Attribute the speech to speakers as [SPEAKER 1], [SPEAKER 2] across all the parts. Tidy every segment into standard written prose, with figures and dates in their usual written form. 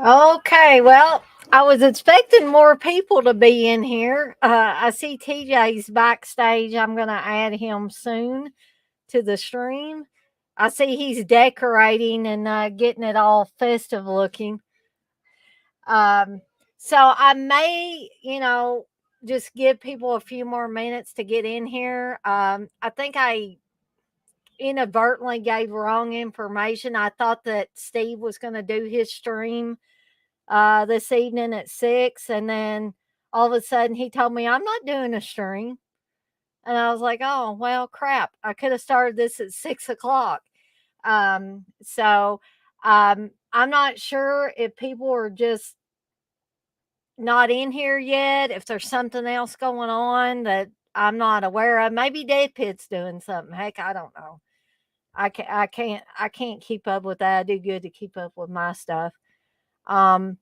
[SPEAKER 1] Okay, well, I was expecting more people to be in here. I see TJ's backstage. I'm going to add him soon to the stream. I see he's decorating and getting it all festive looking. Um, so I may, just give people a few more minutes to get in here. I think I inadvertently gave wrong information. I thought that Steve was going to do his stream this evening at 6, and then all of a sudden he told me I'm not doing a stream, and I was like, oh well, crap! I could have started this at 6 o'clock. So I'm not sure if people are just not in here yet. If there's something else going on that I'm not aware of, maybe Dave Pitt's doing something. Heck, I don't know. I can't keep up with that. I do good to keep up with my stuff. Um,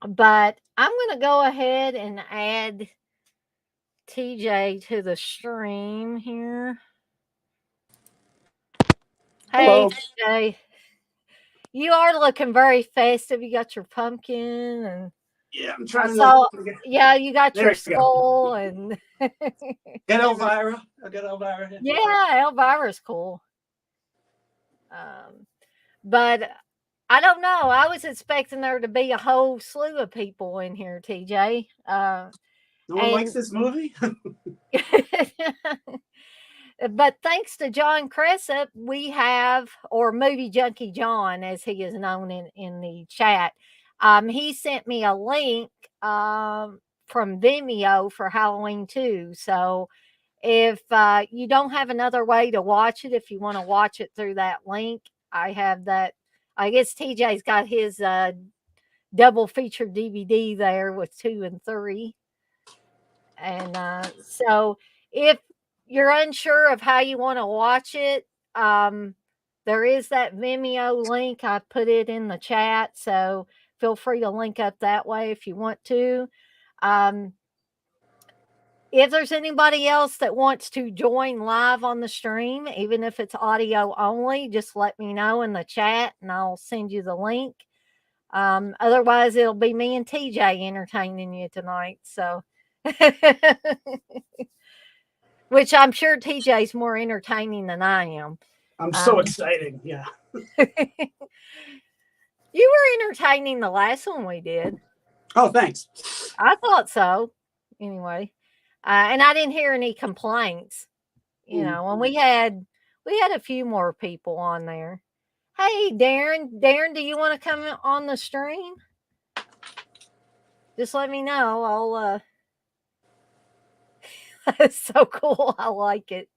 [SPEAKER 1] but I'm going to go ahead and add TJ to the stream here. Hey,
[SPEAKER 2] Hello.
[SPEAKER 1] TJ. You are looking very festive. You got your pumpkin and
[SPEAKER 2] Yeah, I'm trying
[SPEAKER 1] yeah, you got
[SPEAKER 2] There
[SPEAKER 1] your
[SPEAKER 2] you go.
[SPEAKER 1] skull and
[SPEAKER 2] Get Elvira. I got Elvira here.
[SPEAKER 1] yeah, Elvira's cool. But I don't know. I was expecting there to be a whole slew of people in here, TJ.
[SPEAKER 2] No one likes this movie?
[SPEAKER 1] But thanks to John Cresap, we have, or Movie Junkie John, as he is known in the chat, he sent me a link from Vimeo for Halloween 2. So if you don't have another way to watch it, if you want to watch it through that link, I have that. I guess TJ's got his double feature DVD there with 2 and 3. And so if you're unsure of how you want to watch it, there is that Vimeo link. I put it in the chat, so feel free to link up that way if you want to. If there's anybody else that wants to join live on the stream, even if it's audio only, just let me know in the chat and I'll send you the link. Otherwise, it'll be me and TJ entertaining you tonight. So, which I'm sure TJ's more entertaining than I am.
[SPEAKER 2] I'm so excited. Yeah.
[SPEAKER 1] You were entertaining the last one we did.
[SPEAKER 2] Oh, thanks.
[SPEAKER 1] I thought so. Anyway, and I didn't hear any complaints. And we had a few more people on there. Hey, Darren. Darren, do you want to come on the stream? Just let me know. I'll. It's so cool. I like it.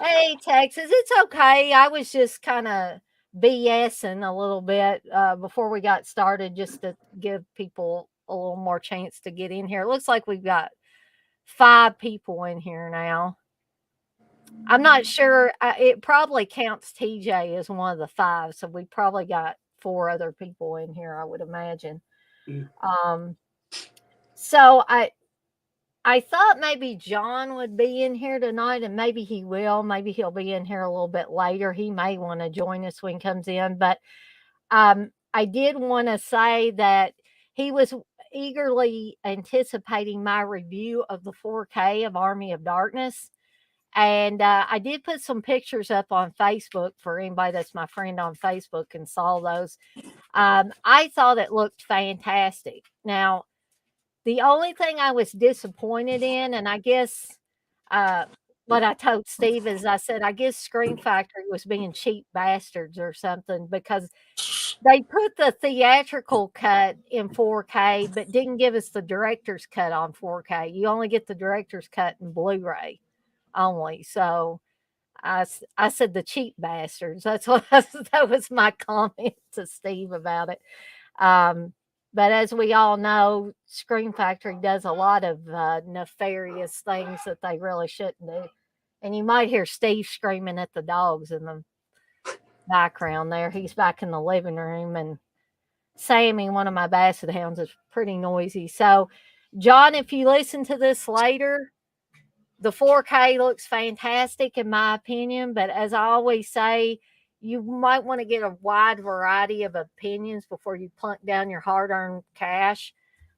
[SPEAKER 1] Hey, Texas. It's okay. I was just kind of BSing a little bit before we got started, just to give people a little more chance to get in here. It looks like we've got 5 people in here now. I'm not sure. It probably counts TJ as one of the 5, so we probably got 4 other people in here, I would imagine. So I thought maybe John would be in here tonight, and maybe he will. Maybe he'll be in here a little bit later. He may want to join us when he comes in. But I did want to say that he was eagerly anticipating my review of the 4K of Army of Darkness. And I did put some pictures up on Facebook for anybody that's my friend on Facebook and saw those. I thought it looked fantastic. Now, the only thing I was disappointed in, and I guess what I told Steve is I said, I guess Screen Factory was being cheap bastards or something, because they put the theatrical cut in 4K, but didn't give us the director's cut on 4K. You only get the director's cut in Blu-ray only. So I said the cheap bastards. That's what that was my comment to Steve about it. But as we all know, Scream Factory does a lot of nefarious things that they really shouldn't do. And you might hear Steve screaming at the dogs in the background there. He's back in the living room, and Sammy, one of my basset hounds, is pretty noisy. So, John, if you listen to this later, the 4K looks fantastic in my opinion. But as I always say, you might want to get a wide variety of opinions before you plunk down your hard-earned cash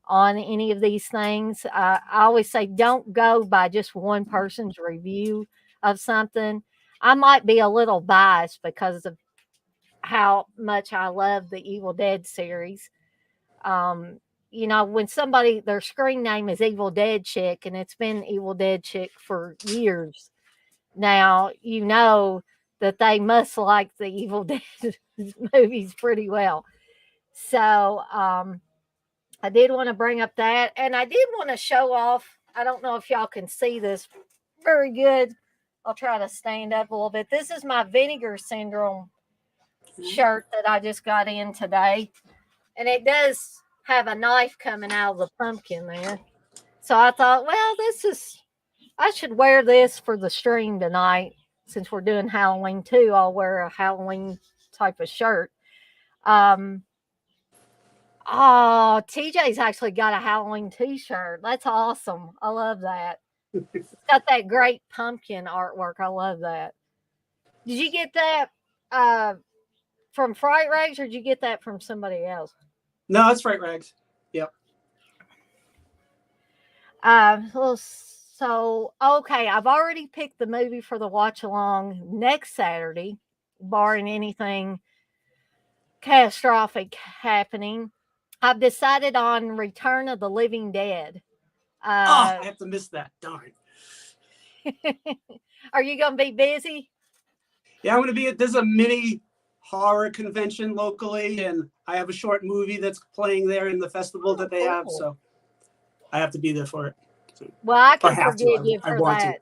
[SPEAKER 1] on any of these things. I always say don't go by just one person's review of something. I might be a little biased because of how much I love the Evil Dead series. Um, when somebody their screen name is Evil Dead Chick and it's been Evil Dead Chick for years now, that they must like the Evil Dead movies pretty well. So I did want to bring up that, and I did want to show off. I don't know if y'all can see this very good. I'll try to stand up a little bit. This is my Vinegar Syndrome shirt that I just got in today. And it does have a knife coming out of the pumpkin there. So I thought, well, I should wear this for the stream tonight. Since we're doing Halloween too, I'll wear a Halloween type of shirt. TJ's actually got a Halloween t-shirt. That's awesome. I love that. It's got that great pumpkin artwork. I love that. Did you get that from Fright Rags, or did you get that from somebody else?
[SPEAKER 2] No, it's Fright Rags. Yep.
[SPEAKER 1] Okay, I've already picked the movie for the watch along next Saturday, barring anything catastrophic happening. I've decided on Return of the Living Dead.
[SPEAKER 2] I have to miss that. Darn.
[SPEAKER 1] Are you going to be busy?
[SPEAKER 2] Yeah, I'm going to be there's a mini horror convention locally, and I have a short movie that's playing there in the festival that they have, so I have to be there for it. So,
[SPEAKER 1] well, I can forgive you for that.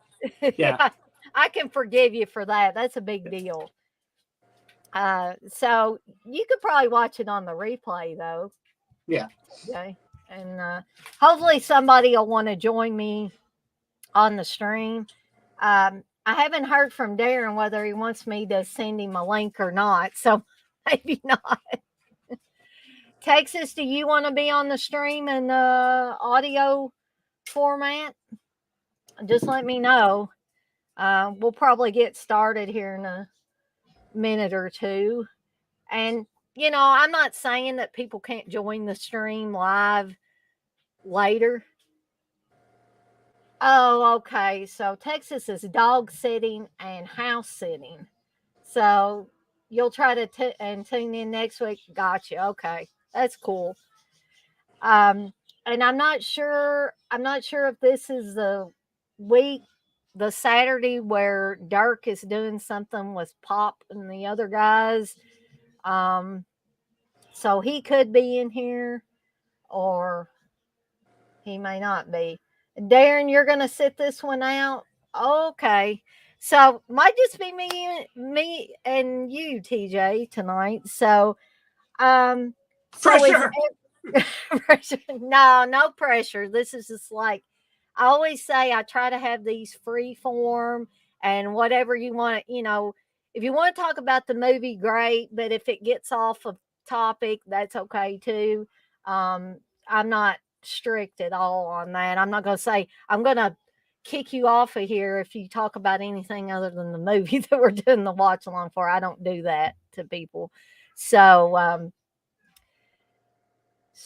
[SPEAKER 2] Yeah.
[SPEAKER 1] I can forgive you for that. That's a big deal. So you could probably watch it on the replay, though.
[SPEAKER 2] Yeah.
[SPEAKER 1] Okay. And hopefully somebody will want to join me on the stream. I haven't heard from Darren whether he wants me to send him a link or not, so maybe not. Texas, do you want to be on the stream in audio format? Just let me know. We'll probably get started here in a minute or two. And, I'm not saying that people can't join the stream live later. Oh, okay. So Texas is dog sitting and house sitting. So you'll try to tune in next week. Gotcha. Okay. That's cool. And I'm not sure if this is the Saturday where Dirk is doing something with Pop and the other guys. So he could be in here or he may not be. Darren, you're going to sit this one out? Okay. So might just be me and you, TJ, tonight. So,
[SPEAKER 2] Pressure.
[SPEAKER 1] Pressure. No pressure. This is just like I always say, I try to have these free form and whatever you want, if you want to talk about the movie, great. But if it gets off of topic, that's okay too. I'm not strict at all on that. I'm not going to say I'm going to kick you off of here if you talk about anything other than the movie that we're doing the watch along for. I don't do that to people. So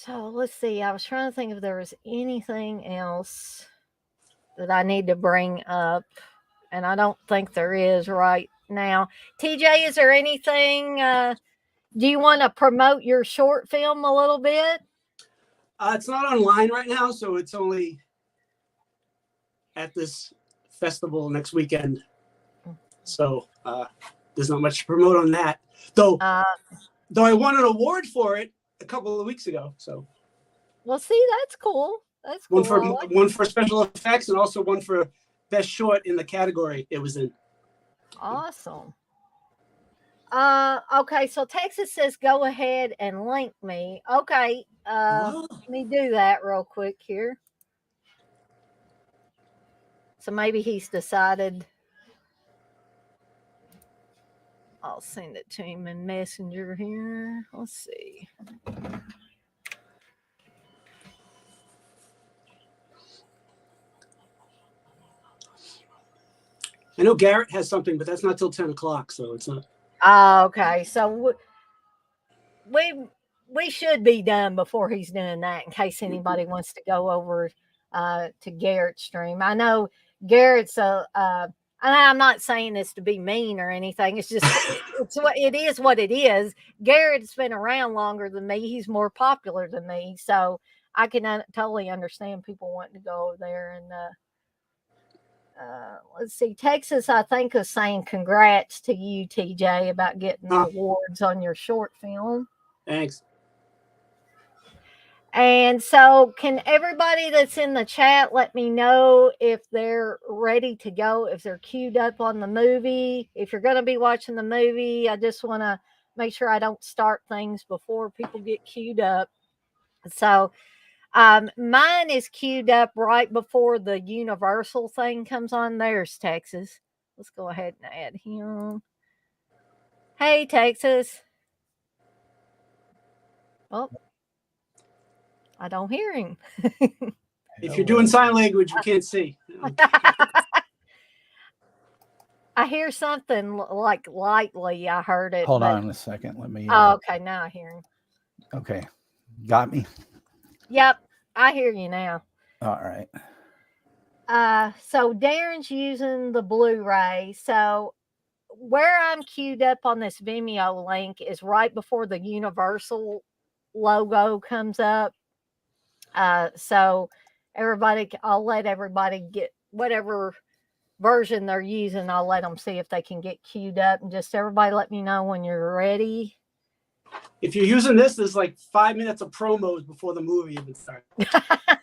[SPEAKER 1] let's see. I was trying to think if there was anything else that I need to bring up, and I don't think there is right now. TJ, is there anything? Do you want to promote your short film a little bit?
[SPEAKER 2] It's not online right now, so it's only at this festival next weekend. So there's not much to promote on that. Though I won an award for it a couple of weeks ago. So.
[SPEAKER 1] Well, see, that's cool. That's cool.
[SPEAKER 2] One for special effects and also one for best short in the category it was in.
[SPEAKER 1] Awesome. Okay, so Texas says go ahead and link me. Okay, let me do that real quick here. So maybe he's decided. I'll send it to him in Messenger here. Let's see.
[SPEAKER 2] I know Garrett has something, but that's not till 10 o'clock, so it's not.
[SPEAKER 1] Okay, so we should be done before he's doing that in case anybody wants to go over to Garrett's stream. I know Garrett's and I'm not saying this to be mean or anything. It's just it is what it is. Garrett's been around longer than me. He's more popular than me, so I can totally understand people wanting to go over there and let's see. Texas, I think, is saying congrats to you, TJ, about getting the awards on your short film.
[SPEAKER 2] Thanks.
[SPEAKER 1] And so, can everybody that's in the chat let me know if they're ready to go, if they're queued up on the movie? If you're going to be watching the movie, I just want to make sure I don't start things before people get queued up. So, mine is queued up right before the Universal thing comes on. There's Texas. Let's go ahead and add him. Hey, Texas. Oh, I don't hear him.
[SPEAKER 2] If you're doing sign language, you can't see.
[SPEAKER 1] I hear something like lightly. I heard it.
[SPEAKER 3] Hold on a second. Let me.
[SPEAKER 1] Oh, okay. Now I hear him.
[SPEAKER 3] Okay. Got me?
[SPEAKER 1] Yep. I hear you now.
[SPEAKER 3] All right.
[SPEAKER 1] So Darren's using the Blu-ray. So where I'm queued up on this Vimeo link is right before the Universal logo comes up. So I'll let everybody get whatever version they're using. I'll let them see if they can get queued up, and just everybody let me know when you're ready.
[SPEAKER 2] If you're using this, there's like 5 minutes of promos before the movie even starts.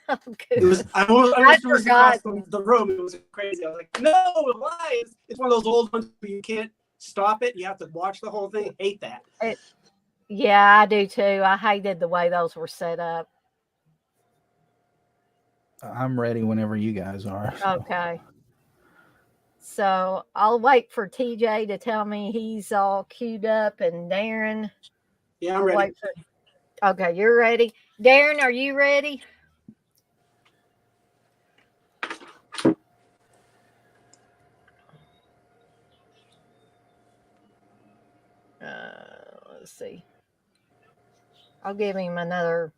[SPEAKER 2] I almost was across the room. It was crazy. I was like, no, why? It's one of those old ones where you can't stop it. You have to watch the whole thing. I hate that.
[SPEAKER 1] Yeah, I do too. I hated the way those were set up.
[SPEAKER 3] I'm ready whenever you guys are.
[SPEAKER 1] So. Okay. So I'll wait for TJ to tell me he's all queued up, and Darren.
[SPEAKER 2] Yeah, I'm ready.
[SPEAKER 1] Okay, you're ready. Darren, are you ready? Let's see. I'll give him another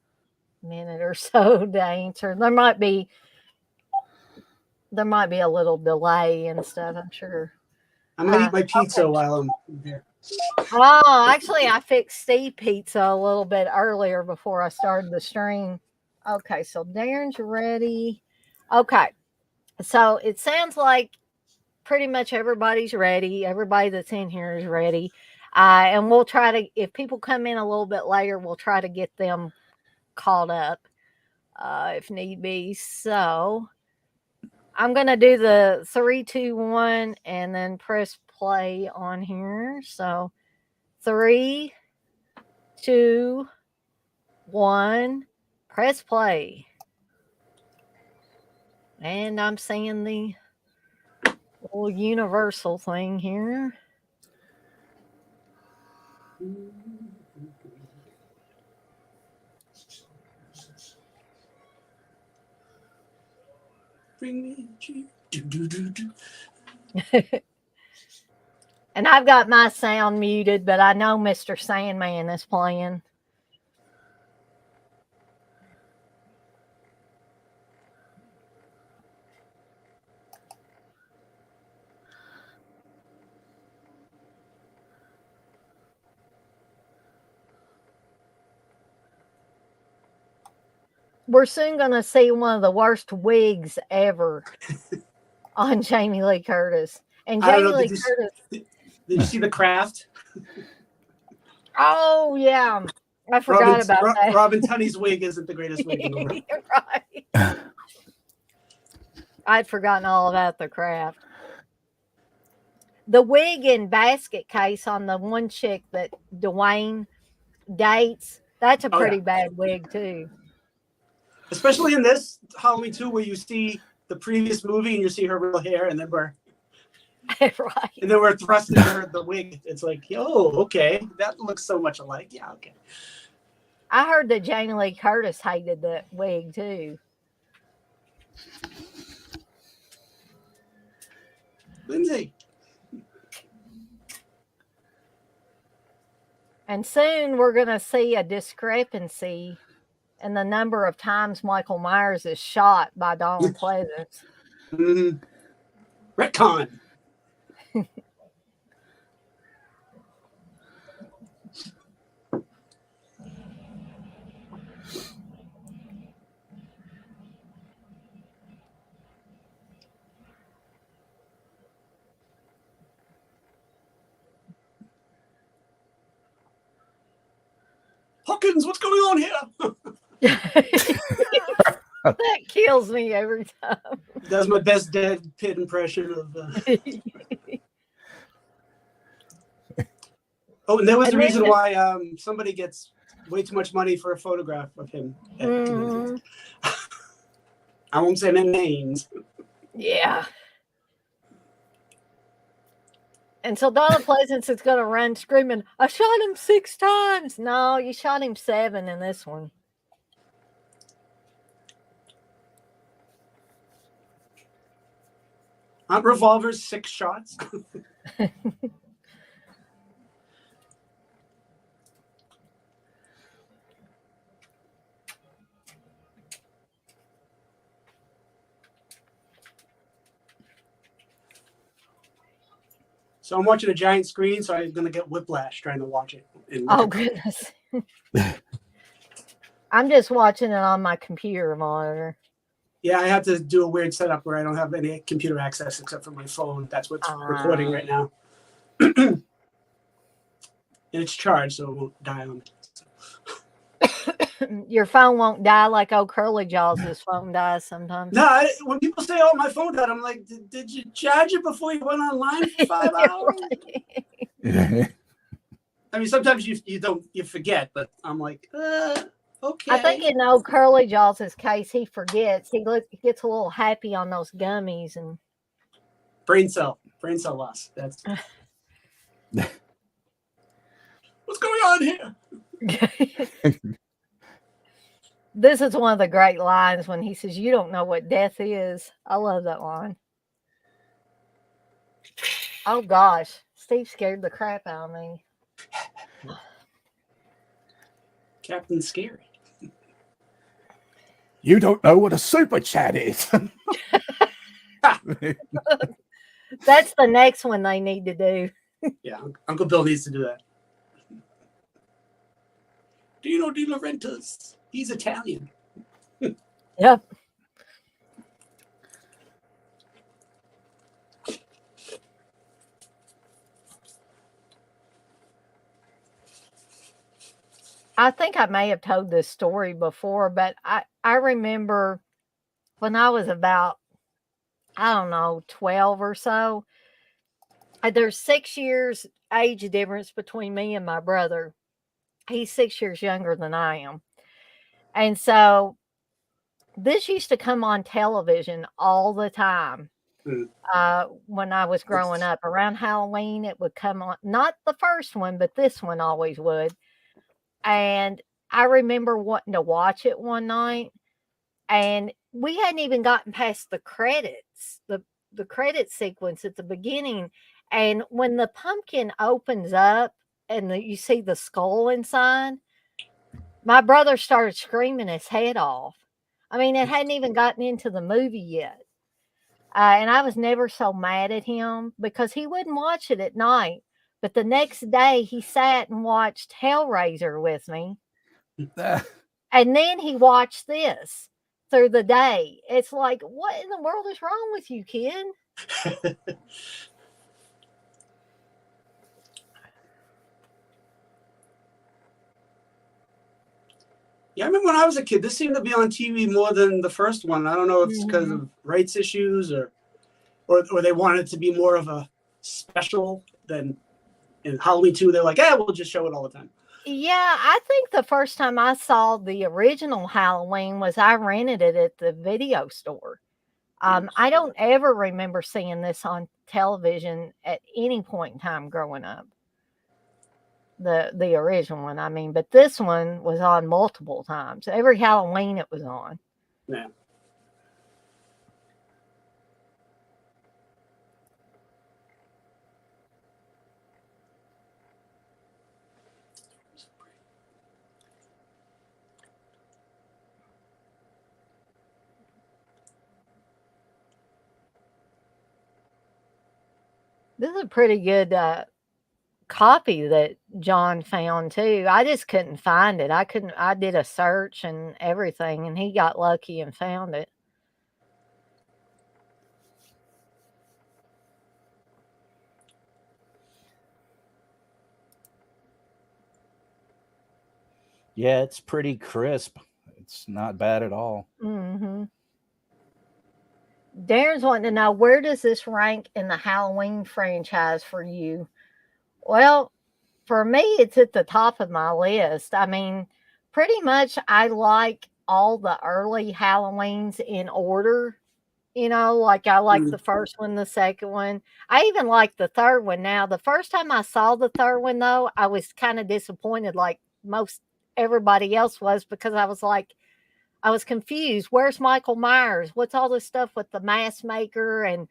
[SPEAKER 1] minute or so to answer. There might be a little delay and stuff, I'm sure.
[SPEAKER 2] I'm gonna eat my pizza while I'm there.
[SPEAKER 1] Oh, actually, I fixed Steve pizza a little bit earlier before I started the stream. Okay, so Darren's ready. Okay, so it sounds like pretty much everybody's ready. Everybody that's in here is ready. And we'll try to, if people come in a little bit later, we'll try to get them caught up if need be. So I'm going to do the 3, 2, 1 and then press play on here. So 3, 2, 1, press play. And I'm seeing the little Universal thing here.
[SPEAKER 2] Bring me
[SPEAKER 1] And I've got my sound muted, but I know Mr. Sandman is playing. We're soon going to see one of the worst wigs ever on Jamie Lee Curtis. And Jamie Lee Curtis.
[SPEAKER 2] Did you see The Craft?
[SPEAKER 1] Oh, yeah. I forgot about that.
[SPEAKER 2] Robin Tunney's wig isn't the greatest wig in the world.
[SPEAKER 1] Right. I'd forgotten all about The Craft. The wig in Basket Case on the one chick that Dwayne dates, that's a pretty bad wig, too.
[SPEAKER 2] Especially in this Halloween 2, where you see the previous movie and you see her real hair, and then we're
[SPEAKER 1] right.
[SPEAKER 2] And then we're thrusting her the wig. It's like, oh, okay, that looks so much alike. Yeah, okay.
[SPEAKER 1] I heard that Jamie Lee Curtis hated the wig too.
[SPEAKER 2] Lindsay.
[SPEAKER 1] And soon we're going to see a discrepancy in the number of times Michael Myers is shot by Donald Pleasance.
[SPEAKER 2] Mm-hmm. Retcon. Hawkins, what's going on here?
[SPEAKER 1] That kills me every time.
[SPEAKER 2] That's my best Dead Pit impression of. Oh, and there was the reason why somebody gets way too much money for a photograph of him at conventions. I won't say their names.
[SPEAKER 1] Yeah. And so Donald Pleasance is going to run screaming, I shot him 6 times. No, you shot him 7 in this one.
[SPEAKER 2] Aren't revolvers 6 shots? So I'm watching a giant screen, so I'm going to get whiplash trying to watch it.
[SPEAKER 1] Oh, goodness. I'm just watching it on my computer monitor.
[SPEAKER 2] Yeah, I have to do a weird setup where I don't have any computer access except for my phone. That's what's recording right now. And it's charged, so it won't die on me.
[SPEAKER 1] Your phone won't die like old Curly Jaws' phone dies sometimes.
[SPEAKER 2] No, when people say, "Oh, my phone died," I'm like, "Did you charge it before you went online for 5 hours?" I mean, sometimes you forget, but I'm like, okay.
[SPEAKER 1] I think in old Curly Jaws' case, he forgets. He gets a little happy on those gummies and
[SPEAKER 2] brain cell loss. That's what's going on here.
[SPEAKER 1] This is one of the great lines when he says, "You don't know what death is." I love that line. Oh gosh, Steve scared the crap out of me.
[SPEAKER 2] Captain Scary.
[SPEAKER 3] You don't know what a super chat is.
[SPEAKER 1] That's the next one they need to do.
[SPEAKER 2] Yeah, Uncle Bill needs to do that. Dino De Laurentiis. He's Italian.
[SPEAKER 1] Yep. I think I may have told this story before, but I remember when I was about, I don't know, 12 or so. There's 6 years age difference between me and my brother. He's 6 years younger than I am. And so this used to come on television all the time. When I was growing up. Around Halloween, it would come on. Not the first one, but this one always would. And I remember wanting to watch it one night. And we hadn't even gotten past the credits, the credit sequence at the beginning. And when the pumpkin opens up and you see the skull inside, my brother started screaming his head off. I mean, it hadn't even gotten into the movie yet. And I was never so mad at him because he wouldn't watch it at night. But the next day, he sat and watched Hellraiser with me. And then he watched this through the day. It's like, what in the world is wrong with you, kid?
[SPEAKER 2] Yeah, I remember when I was a kid, this seemed to be on TV more than the first one. I don't know if it's because of rights issues or they wanted it to be more of a special than in Halloween 2. They're like, we'll just show it all the time.
[SPEAKER 1] Yeah, I think the first time I saw the original Halloween was I rented it at the video store. I don't ever remember seeing this on television at any point in time growing up. The original one, I mean, but this one was on multiple times. Every Halloween it was on.
[SPEAKER 2] Yeah.
[SPEAKER 1] This is a pretty good copy that John found too. I just couldn't find it. I did a search and everything, and he got lucky and found it.
[SPEAKER 4] Yeah, it's pretty crisp. It's not bad at all.
[SPEAKER 1] Mm-hmm. Darren's wanting to know, where does this rank in the Halloween franchise for you? Well, for me, it's at the top of my list. I mean, pretty much I like all the early Halloweens in order. Like I like the first one, the second one. I even like the third one now. The first time I saw the third one, though, I was kind of disappointed, like most everybody else was, because I was confused. Where's Michael Myers? What's all this stuff with the mask maker and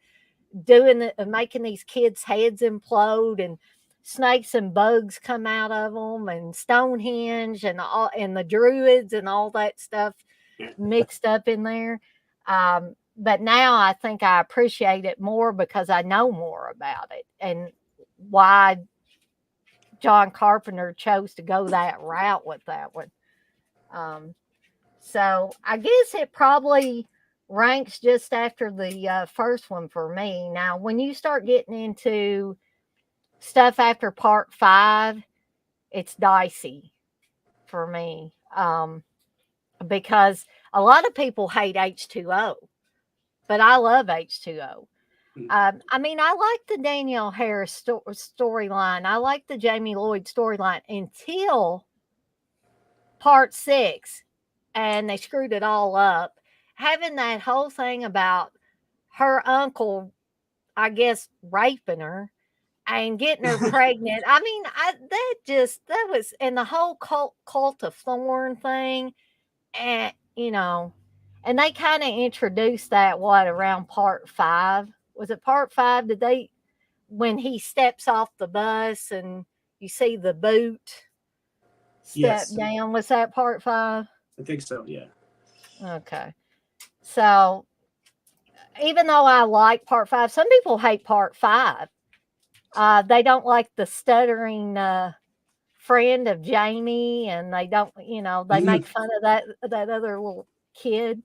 [SPEAKER 1] making these kids' heads implode and snakes and bugs come out of them and Stonehenge and the druids and all that stuff mixed up in there. But now I think I appreciate it more because I know more about it and why John Carpenter chose to go that route with that one. So I guess it probably ranks just after the first one for me. Now, when you start getting into stuff after part 5, it's dicey for me, because a lot of people hate H2O, but I love H2O. I mean, I like the Danielle Harris storyline. I like the Jamie Lloyd storyline until part 6, and they screwed it all up. Having that whole thing about her uncle, I guess, raping her and getting her pregnant. I mean, that was, and the whole cult of Thorn thing, and and they kind of introduced that around part 5. Was it part 5? When he steps off the bus and you see the boot step down? Was that part 5?
[SPEAKER 2] I think so. Yeah.
[SPEAKER 1] Okay. So even though I like part 5, some people hate part 5. They don't like the stuttering friend of Jamie, and they don't, they make fun of that other little kid.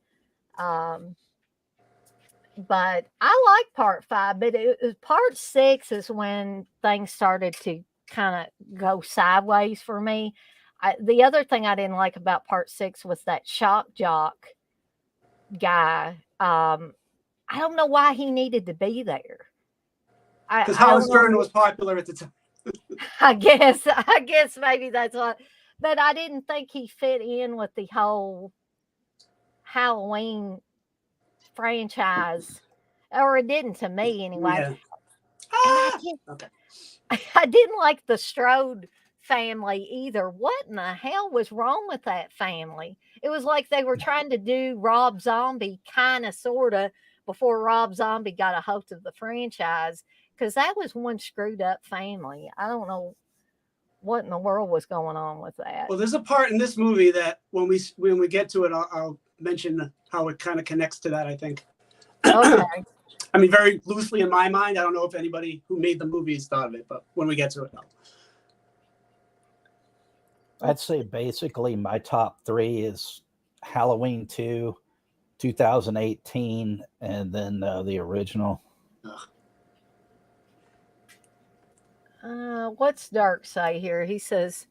[SPEAKER 1] But I like part 5, but part 6 is when things started to kind of go sideways for me. The other thing I didn't like about part 6 was that shock jock guy. I don't know why he needed to be there.
[SPEAKER 2] Because Howard Stern was popular at the time.
[SPEAKER 1] I guess maybe that's what. But I didn't think he fit in with the whole Halloween franchise, or it didn't to me anyway.
[SPEAKER 2] Yeah.
[SPEAKER 1] I didn't like the Strode family either. What in the hell was wrong with that family? It was like they were trying to do Rob Zombie kind of, sort of, before Rob Zombie got a hold of the franchise, because that was one screwed up family. I don't know what in the world was going on with that.
[SPEAKER 2] Well, there's a part in this movie that when we get to it, I'll mention how it kind of connects to that, I think.
[SPEAKER 1] Okay.
[SPEAKER 2] I mean, very loosely in my mind. I don't know if anybody who made the movies thought of it, but when we get to it, no.
[SPEAKER 4] I'd say basically my top 3 is Halloween 2, 2018, and then the original.
[SPEAKER 1] What's Dirk say here? He says,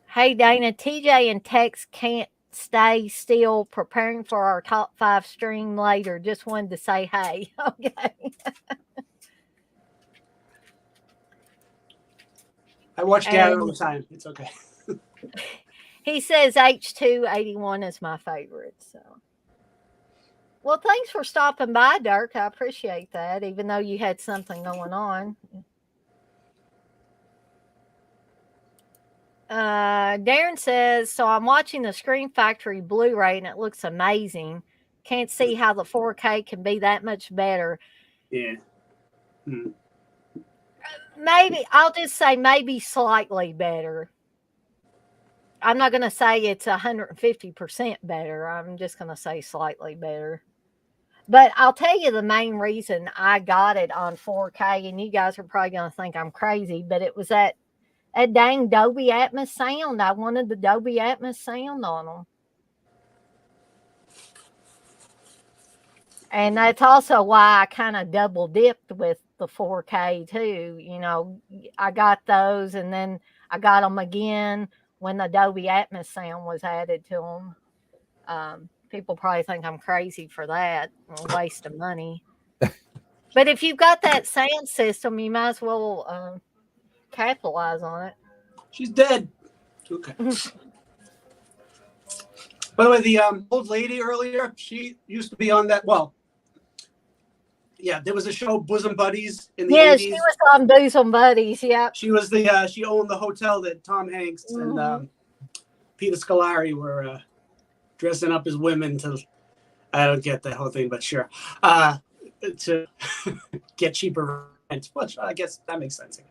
[SPEAKER 1] "Hey Dana, TJ and Tex can't stay still, preparing for our top 5 stream later. Just wanted to say hey." Okay.
[SPEAKER 2] I watch Gary all the time. It's okay.
[SPEAKER 1] He says H281 is my favorite. So, well, thanks for stopping by, Dirk. I appreciate that, even though you had something going on. Darren says, so I'm watching the Scream Factory Blu-ray and it looks amazing. Can't see how the 4K can be that much better.
[SPEAKER 2] Yeah.
[SPEAKER 1] Maybe, I'll just say maybe slightly better. I'm not going to say it's 150% better. I'm just going to say slightly better. But I'll tell you the main reason I got it on 4K, and you guys are probably going to think I'm crazy, but it was that dang Dolby Atmos sound. I wanted the Dolby Atmos sound on them. And that's also why I kind of double dipped with the 4K too. You know, I got those and then I got them again when the Dolby Atmos sound was added to them. People probably think I'm crazy for that. A waste of money. But if you've got that sound system, you might as well capitalize on it.
[SPEAKER 2] She's dead. Okay. By the way, the old lady earlier, she used to be on that. Well, yeah, there was a show, Bosom Buddies, in the 80s.
[SPEAKER 1] She was on Bosom Buddies, yeah.
[SPEAKER 2] She was she owned the hotel that Tom Hanks and Peter Scolari were dressing up as women to, I don't get that whole thing, but sure, to get cheaper rent, which I guess that makes sense.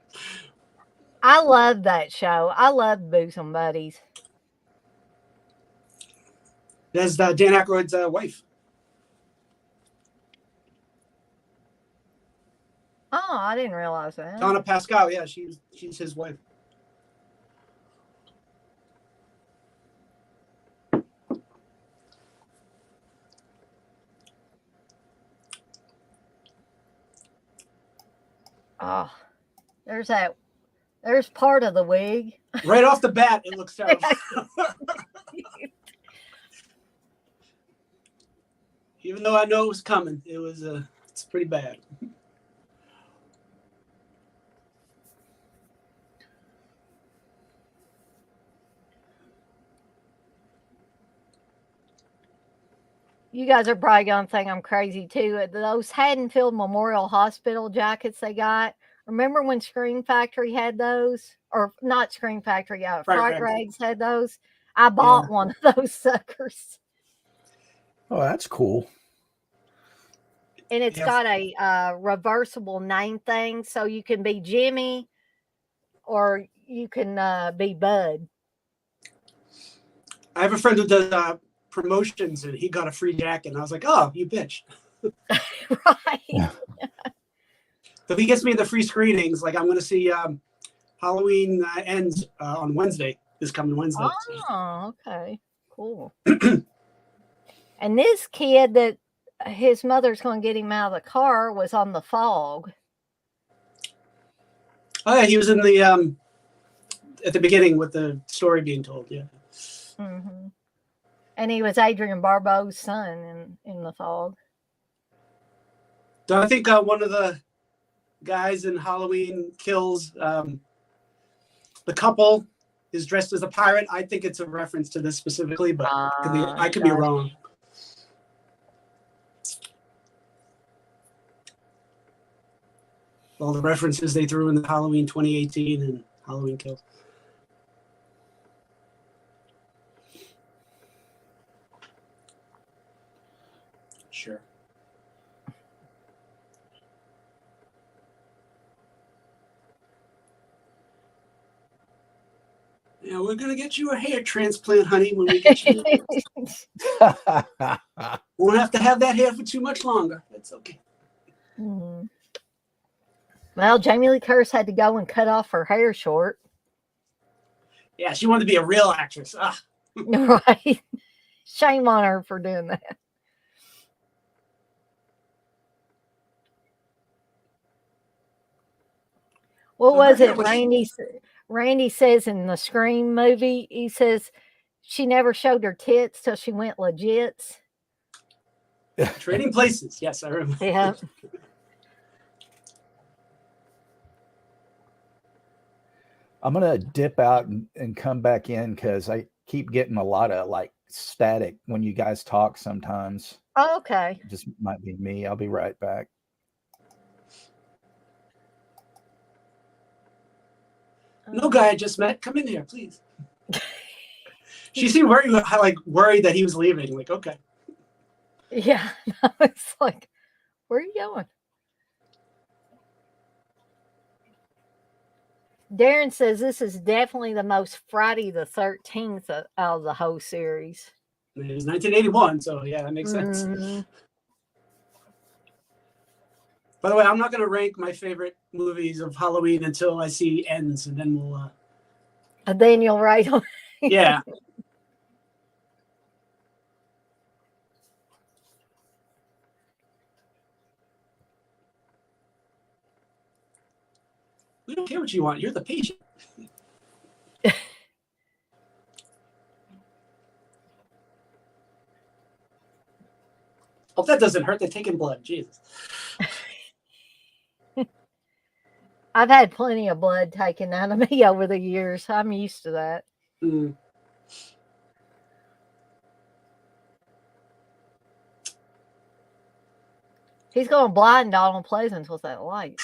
[SPEAKER 1] I love that show. I love Bosom Buddies.
[SPEAKER 2] That's Dan Aykroyd's wife.
[SPEAKER 1] Oh, I didn't realize that.
[SPEAKER 2] Donna Pascal, yeah, she's his wife.
[SPEAKER 1] Oh, there's part of the wig.
[SPEAKER 2] Right off the bat, it looks terrible. Even though I know it was coming, it's pretty bad.
[SPEAKER 1] You guys are probably going to think I'm crazy too. Those Haddonfield Memorial Hospital jackets they got. Remember when Scream Factory had those? Or not Scream Factory, Fright Rags had those. I bought one of those suckers.
[SPEAKER 3] Oh, that's cool.
[SPEAKER 1] And it's got a reversible name thing, so you can be Jimmy or you can be Bud.
[SPEAKER 2] I have a friend who does promotions, and he got a free jacket, and I was like, "Oh, you bitch!"
[SPEAKER 1] Right.
[SPEAKER 3] Yeah.
[SPEAKER 2] So if he gets me the free screenings, like I'm going to see Halloween Ends on Wednesday, this coming Wednesday.
[SPEAKER 1] Oh, okay, cool. And this kid that his mother's going to get him out of the car was on The Fog.
[SPEAKER 2] Oh yeah, he was in the at the beginning with the story being told. Yeah.
[SPEAKER 1] Mm-hmm. And he was Adrian Barbeau's son in The Fog.
[SPEAKER 2] So I think one of the guys in Halloween Kills, the couple is dressed as a pirate. I think it's a reference to this specifically, but I could be wrong. All the references they threw in the Halloween 2018 and Halloween Kills. Sure. Yeah, we're gonna get you a hair transplant, honey, when we get you. Won't have to have that hair for too much longer. That's okay.
[SPEAKER 1] Mm-hmm. Well, Jamie Lee Curtis had to go and cut off her hair short.
[SPEAKER 2] Yeah, she wanted to be a real actress.
[SPEAKER 1] Right. Shame on her for doing that. What was it? Randy says in the Scream movie, he says she never showed her tits till she went legits.
[SPEAKER 2] Trading Places. Yes, I remember.
[SPEAKER 1] Yeah.
[SPEAKER 4] I'm going to dip out and come back in because I keep getting a lot of like static when you guys talk sometimes.
[SPEAKER 1] Oh, okay.
[SPEAKER 4] It just might be me. I'll be right back.
[SPEAKER 2] No guy I just met. Come in here, please. She seemed worried that he was leaving. Like, okay.
[SPEAKER 1] Yeah. It's like, where are you going? Darren says this is definitely the most Friday the 13th out of the whole series.
[SPEAKER 2] It was 1981, so yeah, that makes sense. By the way, I'm not going to rank my favorite movies of Halloween until I see Ends, and then we'll.
[SPEAKER 1] And then you'll write on.
[SPEAKER 2] Yeah. We don't care what you want. You're the patient. Hope that doesn't hurt. They're taking blood. Jesus.
[SPEAKER 1] I've had plenty of blood taken out of me over the years. I'm used to that.
[SPEAKER 2] Mm.
[SPEAKER 1] He's going blind Donald Pleasance with that light.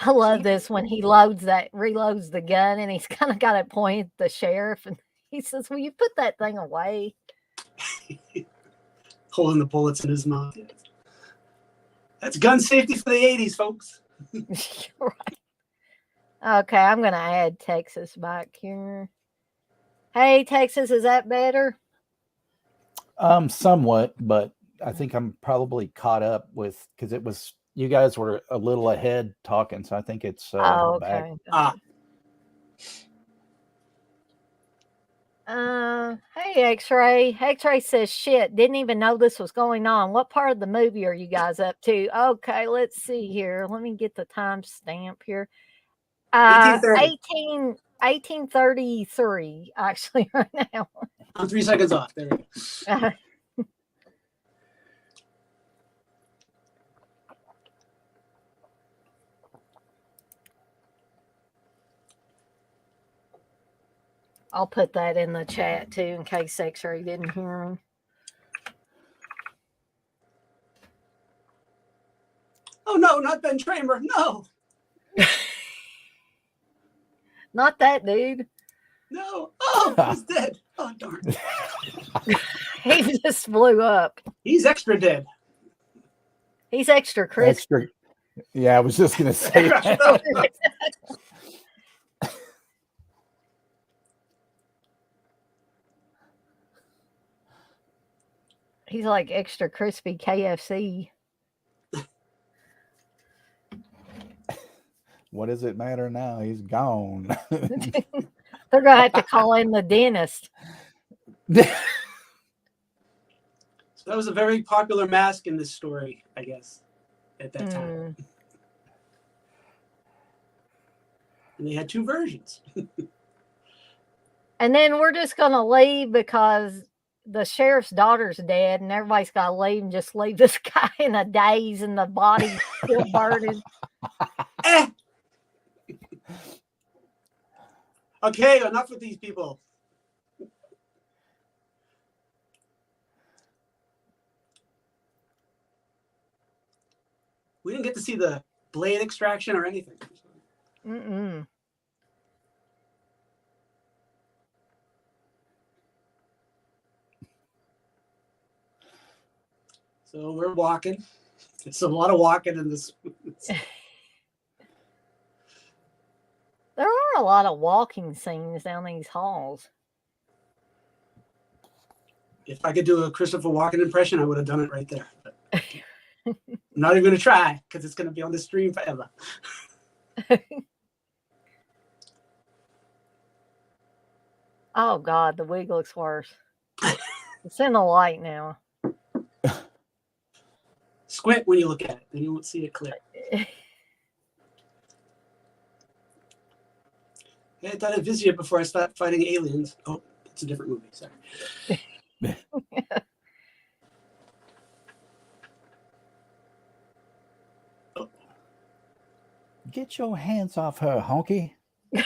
[SPEAKER 1] I love this when he reloads the gun, and he's kind of got it pointed at the sheriff, and he says, "Will you put that thing away?"
[SPEAKER 2] Holding the bullets in his mouth. That's gun safety for the 80s, folks.
[SPEAKER 1] Right. Okay, I'm going to add Texas back here. Hey, Texas, is that better?
[SPEAKER 4] Somewhat, but I think I'm probably caught up with because it was you guys were a little ahead talking, so I think it's
[SPEAKER 1] Oh,
[SPEAKER 4] back.
[SPEAKER 1] okay. Hey, X-Ray. X-Ray says, shit, didn't even know this was going on. What part of the movie are you guys up to? Okay, let's see here. Let me get the timestamp here.
[SPEAKER 2] 1830.
[SPEAKER 1] 1833, actually, right now.
[SPEAKER 2] I'm 3 seconds off. There we go.
[SPEAKER 1] I'll put that in the chat, too, in case X-Ray didn't hear him.
[SPEAKER 2] Oh, no, not Ben Tramer. No.
[SPEAKER 1] Not that dude.
[SPEAKER 2] No. Oh, he's dead. Oh, darn.
[SPEAKER 1] He just blew up.
[SPEAKER 2] He's extra dead.
[SPEAKER 1] He's extra crispy.
[SPEAKER 4] Extra. Yeah, I was just going to say that.
[SPEAKER 1] He's like extra crispy KFC.
[SPEAKER 4] What does it matter now? He's gone.
[SPEAKER 1] They're going to have to call in the dentist.
[SPEAKER 2] So that was a very popular mask in this story, I guess, at that time. And they had 2 versions.
[SPEAKER 1] And then we're just going to leave because the sheriff's daughter's dead and everybody's got to leave and just leave this guy in a daze and the body still burning.
[SPEAKER 2] Okay, enough with these people. We didn't get to see the blade extraction or anything.
[SPEAKER 1] Mm-mm.
[SPEAKER 2] So we're walking. It's a lot of walking in this.
[SPEAKER 1] There are a lot of walking scenes down these halls.
[SPEAKER 2] If I could do a Christopher Walken impression, I would have done it right there. But I'm not even going to try because it's going to be on the stream forever.
[SPEAKER 1] Oh, God, the wig looks worse. It's in the light now.
[SPEAKER 2] Squint when you look at it, then you won't see it clear. I thought I'd visit you before I start fighting aliens. Oh, it's a different movie. Sorry. Oh.
[SPEAKER 4] Get your hands off her, honky.
[SPEAKER 2] What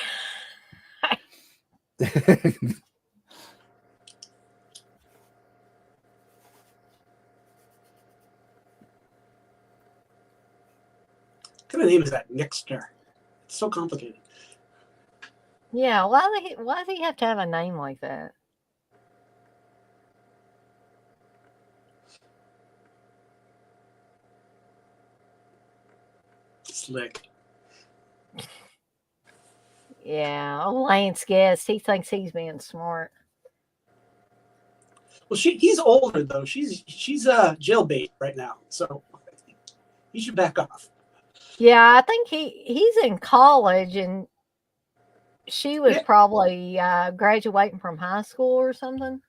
[SPEAKER 2] kind of name is that? Nixter. It's so complicated.
[SPEAKER 1] Yeah, why does he have to have a name like that?
[SPEAKER 2] Slick.
[SPEAKER 1] Yeah, Lance guessed. He thinks he's being smart.
[SPEAKER 2] Well, he's older though. She's jailbait right now, so he should back off.
[SPEAKER 1] Yeah, I think he's in college, and she was
[SPEAKER 2] Yeah.
[SPEAKER 1] probably graduating from high school or something.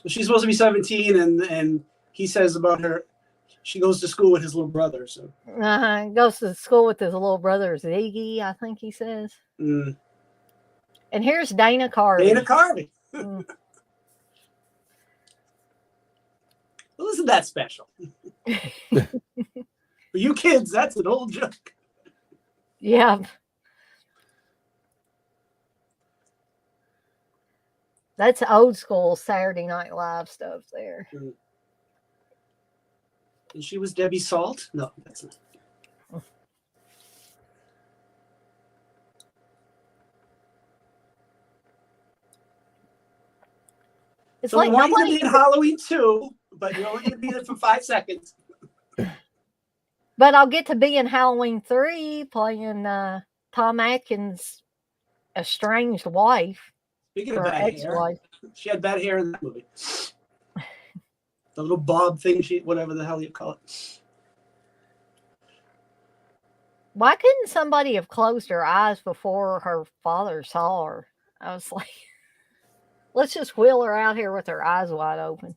[SPEAKER 2] She's supposed to be 17, and he says about her, she goes to school with his little brother. So
[SPEAKER 1] Goes to school with his little brother Ziggy, I think he says.
[SPEAKER 2] Mm.
[SPEAKER 1] And here's Dana Carvey.
[SPEAKER 2] Dana Carvey.
[SPEAKER 1] Mm.
[SPEAKER 2] Well, isn't that special? For you kids, that's an old joke.
[SPEAKER 1] Yeah. That's old school Saturday Night Live stuff there.
[SPEAKER 2] Mm. And she was Debbie Salt? No, that's not.
[SPEAKER 1] It's
[SPEAKER 2] So
[SPEAKER 1] like
[SPEAKER 2] we want you to
[SPEAKER 1] nobody.
[SPEAKER 2] be in Halloween 2, but you're only going to be there for 5 seconds.
[SPEAKER 1] But I'll get to be in Halloween 3 playing Tom Atkins' estranged wife.
[SPEAKER 2] Speaking of
[SPEAKER 1] Or
[SPEAKER 2] bad hair,
[SPEAKER 1] ex-wife.
[SPEAKER 2] she had bad hair in that movie. The little bob thing, whatever the hell you call it.
[SPEAKER 1] Why couldn't somebody have closed her eyes before her father saw her? I was like, let's just wheel her out here with her eyes wide open.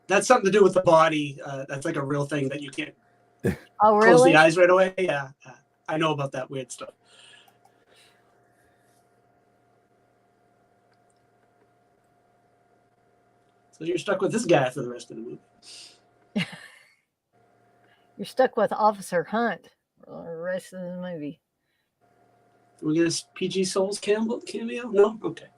[SPEAKER 2] That's something to do with the body. That's like a real thing that you can't
[SPEAKER 1] Oh,
[SPEAKER 2] close
[SPEAKER 1] really?
[SPEAKER 2] the eyes right away. Yeah, I know about that weird stuff. So you're stuck with this guy for the rest of the movie.
[SPEAKER 1] You're stuck with Officer Hunt for the rest of the movie.
[SPEAKER 2] Can we get a PG Souls cameo? No? Okay.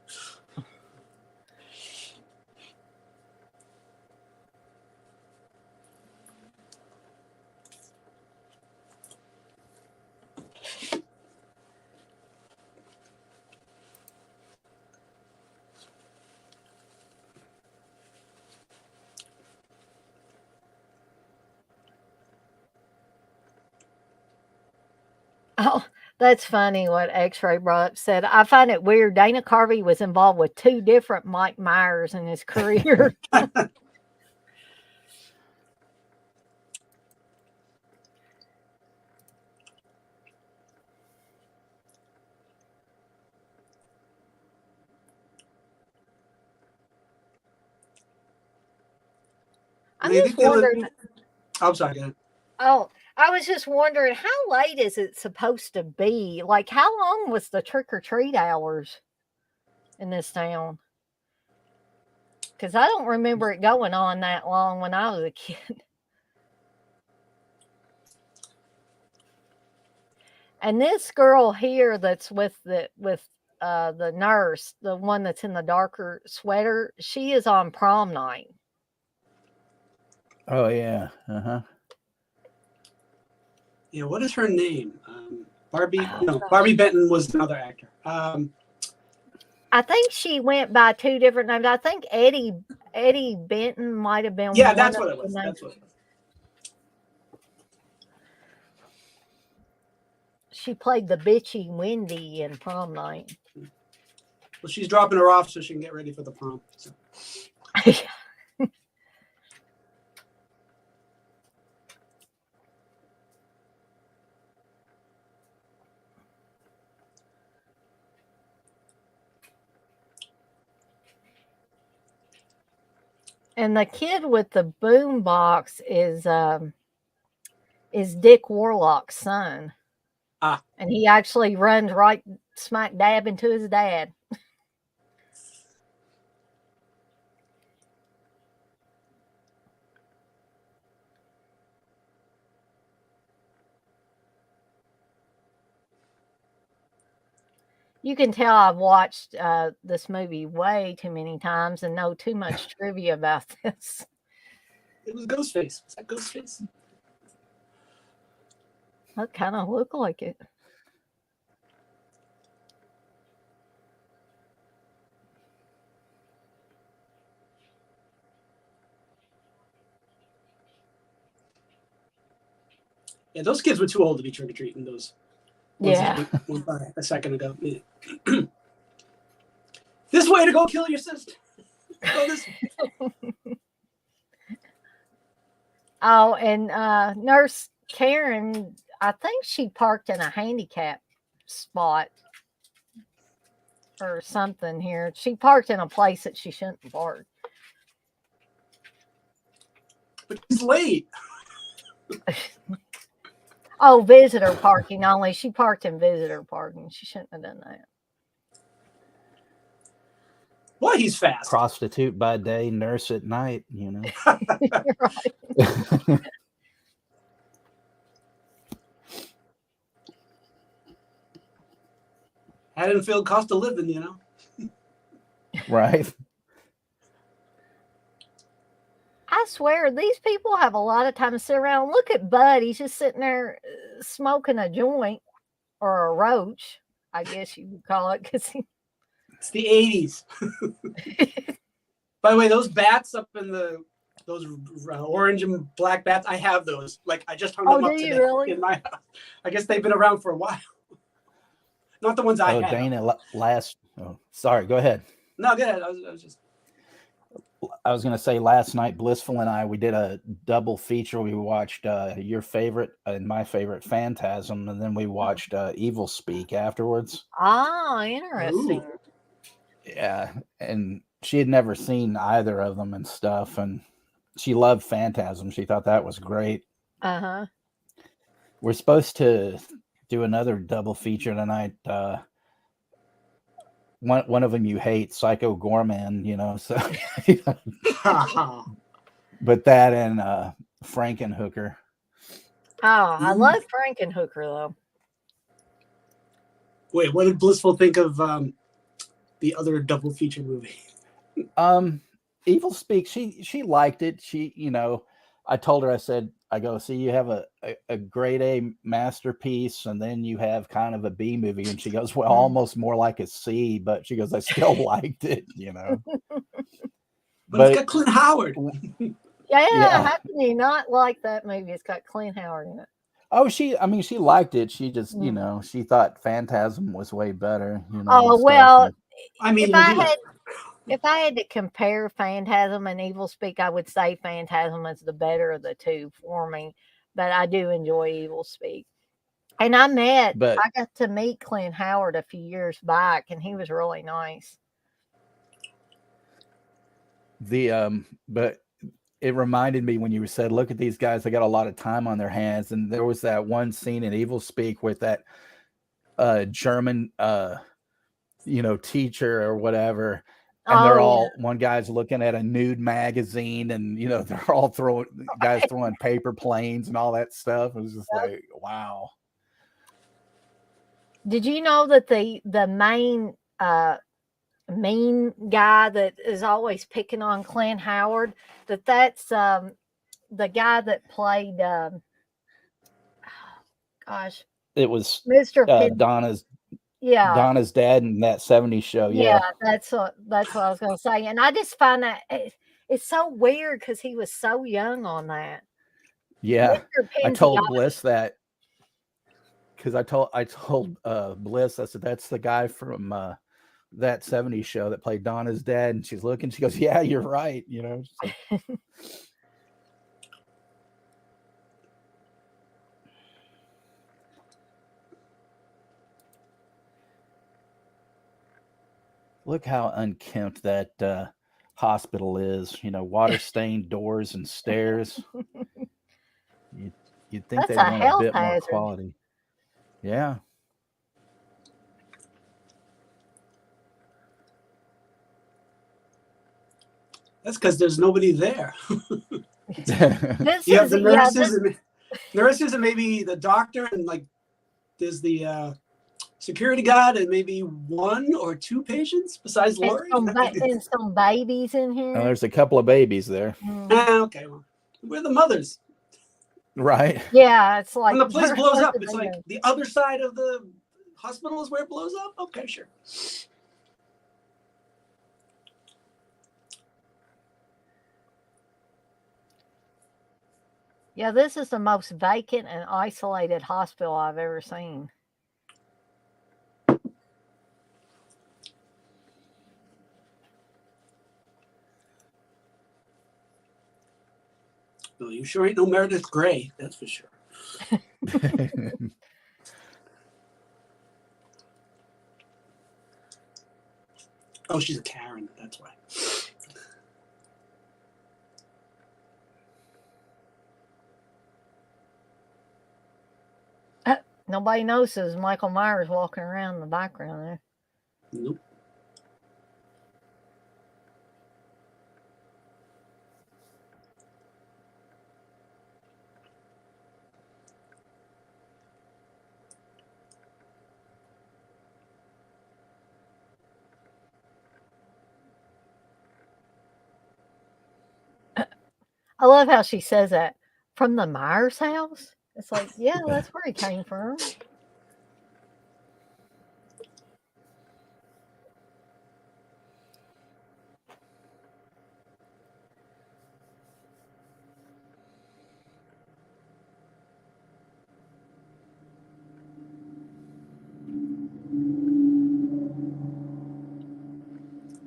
[SPEAKER 1] Oh, that's funny what X-Ray brought up said. I find it weird. Dana Carvey was involved with 2 different Mike Myers in his career. I'm
[SPEAKER 2] I
[SPEAKER 1] just
[SPEAKER 2] think they look-
[SPEAKER 1] wondering.
[SPEAKER 2] I'm sorry, go ahead.
[SPEAKER 1] Oh, I was just wondering how late is it supposed to be? Like, how long was the trick or treat hours in this town? Because I don't remember it going on that long when I was a kid. And this girl here that's with the nurse, the one that's in the darker sweater, she is on prom night.
[SPEAKER 4] Oh yeah. Uh-huh.
[SPEAKER 2] Yeah, what is her name? Barbie?
[SPEAKER 1] Oh,
[SPEAKER 2] No,
[SPEAKER 1] gosh.
[SPEAKER 2] Barbie Benton was another actor.
[SPEAKER 1] I think she went by 2 different names. I think Eddie Benton might have been
[SPEAKER 2] Yeah,
[SPEAKER 1] one
[SPEAKER 2] that's
[SPEAKER 1] of
[SPEAKER 2] what it
[SPEAKER 1] the
[SPEAKER 2] was.
[SPEAKER 1] names.
[SPEAKER 2] That's what it was.
[SPEAKER 1] She played the bitchy Wendy in prom night.
[SPEAKER 2] Well, she's dropping her off so she can get ready for the prom. So.
[SPEAKER 1] And the kid with the boom box is Dick Warlock's son.
[SPEAKER 2] Ah.
[SPEAKER 1] And he actually runs right smack dab into his dad. You can tell I've watched this movie way too many times and know too much trivia about this.
[SPEAKER 2] It was Ghostface. Was that Ghostface?
[SPEAKER 1] That kind of look like it.
[SPEAKER 2] Yeah, those kids were too old to be trick or treating. Those
[SPEAKER 1] Yeah.
[SPEAKER 2] Went by a second ago. This way to go kill your sister. Go this way.
[SPEAKER 1] Oh, and Nurse Karen, I think she parked in a handicap spot or something here. She parked in a place that she shouldn't park.
[SPEAKER 2] But she's late.
[SPEAKER 1] Oh, visitor parking only. She parked in visitor parking. She shouldn't have done that.
[SPEAKER 2] Boy, he's fast.
[SPEAKER 4] Prostitute by day, nurse at night,
[SPEAKER 1] Right.
[SPEAKER 2] Haddonfield cost of living,
[SPEAKER 4] Right.
[SPEAKER 1] I swear, these people have a lot of time to sit around. Look at Bud. He's just sitting there smoking a joint or a roach, I guess you would call it. Because
[SPEAKER 2] It's the 80s. By the way, those bats up in those orange and black bats, I have those. Like, I just hung them up
[SPEAKER 1] do you
[SPEAKER 2] today
[SPEAKER 1] really?
[SPEAKER 2] in my house. I guess they've been around for a while. Not the ones I have.
[SPEAKER 4] Dana, sorry, go ahead.
[SPEAKER 2] No, go ahead. I was just.
[SPEAKER 4] I was going to say last night, Blissful and I, we did a double feature. We watched your favorite and my favorite Phantasm, and then we watched Evil Speak afterwards.
[SPEAKER 1] Ah, interesting.
[SPEAKER 2] Ooh.
[SPEAKER 4] Yeah, and she had never seen either of them and stuff, and she loved Phantasm. She thought that was great.
[SPEAKER 1] Uh-huh.
[SPEAKER 4] We're supposed to do another double feature tonight. One of them you hate, Psycho Gorman, so. But that and Frankenhooker.
[SPEAKER 1] Oh, I love Frankenhooker, though.
[SPEAKER 2] Wait, what did Blissful think of the other double feature movie?
[SPEAKER 4] Evil Speak, she liked it. She, I told her, I go, see, you have a grade A masterpiece, and then you have kind of a B movie. And she goes, well, almost more like a C, but she goes, I still liked it,
[SPEAKER 2] But it's got Clint Howard.
[SPEAKER 1] Yeah, how can you not like that movie? It's got Clint Howard in it.
[SPEAKER 4] Oh, she liked it. She just, she thought Phantasm was way better.
[SPEAKER 1] Oh, well,
[SPEAKER 2] I mean,
[SPEAKER 1] if I had to compare Phantasm and Evil Speak, I would say Phantasm is the better of the two for me. But I do enjoy Evil Speak. And I got to meet Clint Howard a few years back, and he was really nice.
[SPEAKER 4] But it reminded me when you said, look at these guys, they got a lot of time on their hands. And there was that one scene in Evil Speak with that German, teacher or whatever. And they're all, one guy's looking at a nude magazine, and, they're all throwing paper planes and all that stuff. It was just like, wow.
[SPEAKER 1] Did you know that the main mean guy that is always picking on Clint Howard, that's the guy that played
[SPEAKER 4] it was
[SPEAKER 1] Mr.
[SPEAKER 4] Donna's dad in that 70s show.
[SPEAKER 1] Yeah, that's what I was gonna say. And I just find that it's so weird because he was so young on that.
[SPEAKER 4] Yeah, I told Bliss that because I told Bliss, I said, that's the guy from that 70s show that played Donna's dad. And she's looking, she goes, yeah, you're right. Like, look how unkempt that hospital is, water stained doors and stairs. You'd think they'd want a bit more quality. Yeah.
[SPEAKER 2] That's because there's nobody there.
[SPEAKER 1] You
[SPEAKER 2] have the nurses and maybe the doctor, and like there's the security guard and maybe one or two patients besides Lori.
[SPEAKER 1] And some babies in here.
[SPEAKER 4] Oh, there's a couple of babies there.
[SPEAKER 2] Okay, well, we're the mothers.
[SPEAKER 4] Right.
[SPEAKER 1] Yeah, it's like
[SPEAKER 2] when the place blows up, it's like the other side of the hospital is where it blows up. Okay, sure.
[SPEAKER 1] Yeah, this is the most vacant and isolated hospital I've ever seen.
[SPEAKER 2] Well, you sure ain't no Meredith Grey, that's for sure. Oh, she's a Karen, that's why.
[SPEAKER 1] Nobody notices Michael Myers walking around in the background there.
[SPEAKER 2] Nope.
[SPEAKER 1] I love how she says that. From the Myers house? It's like, yeah, that's where he came from.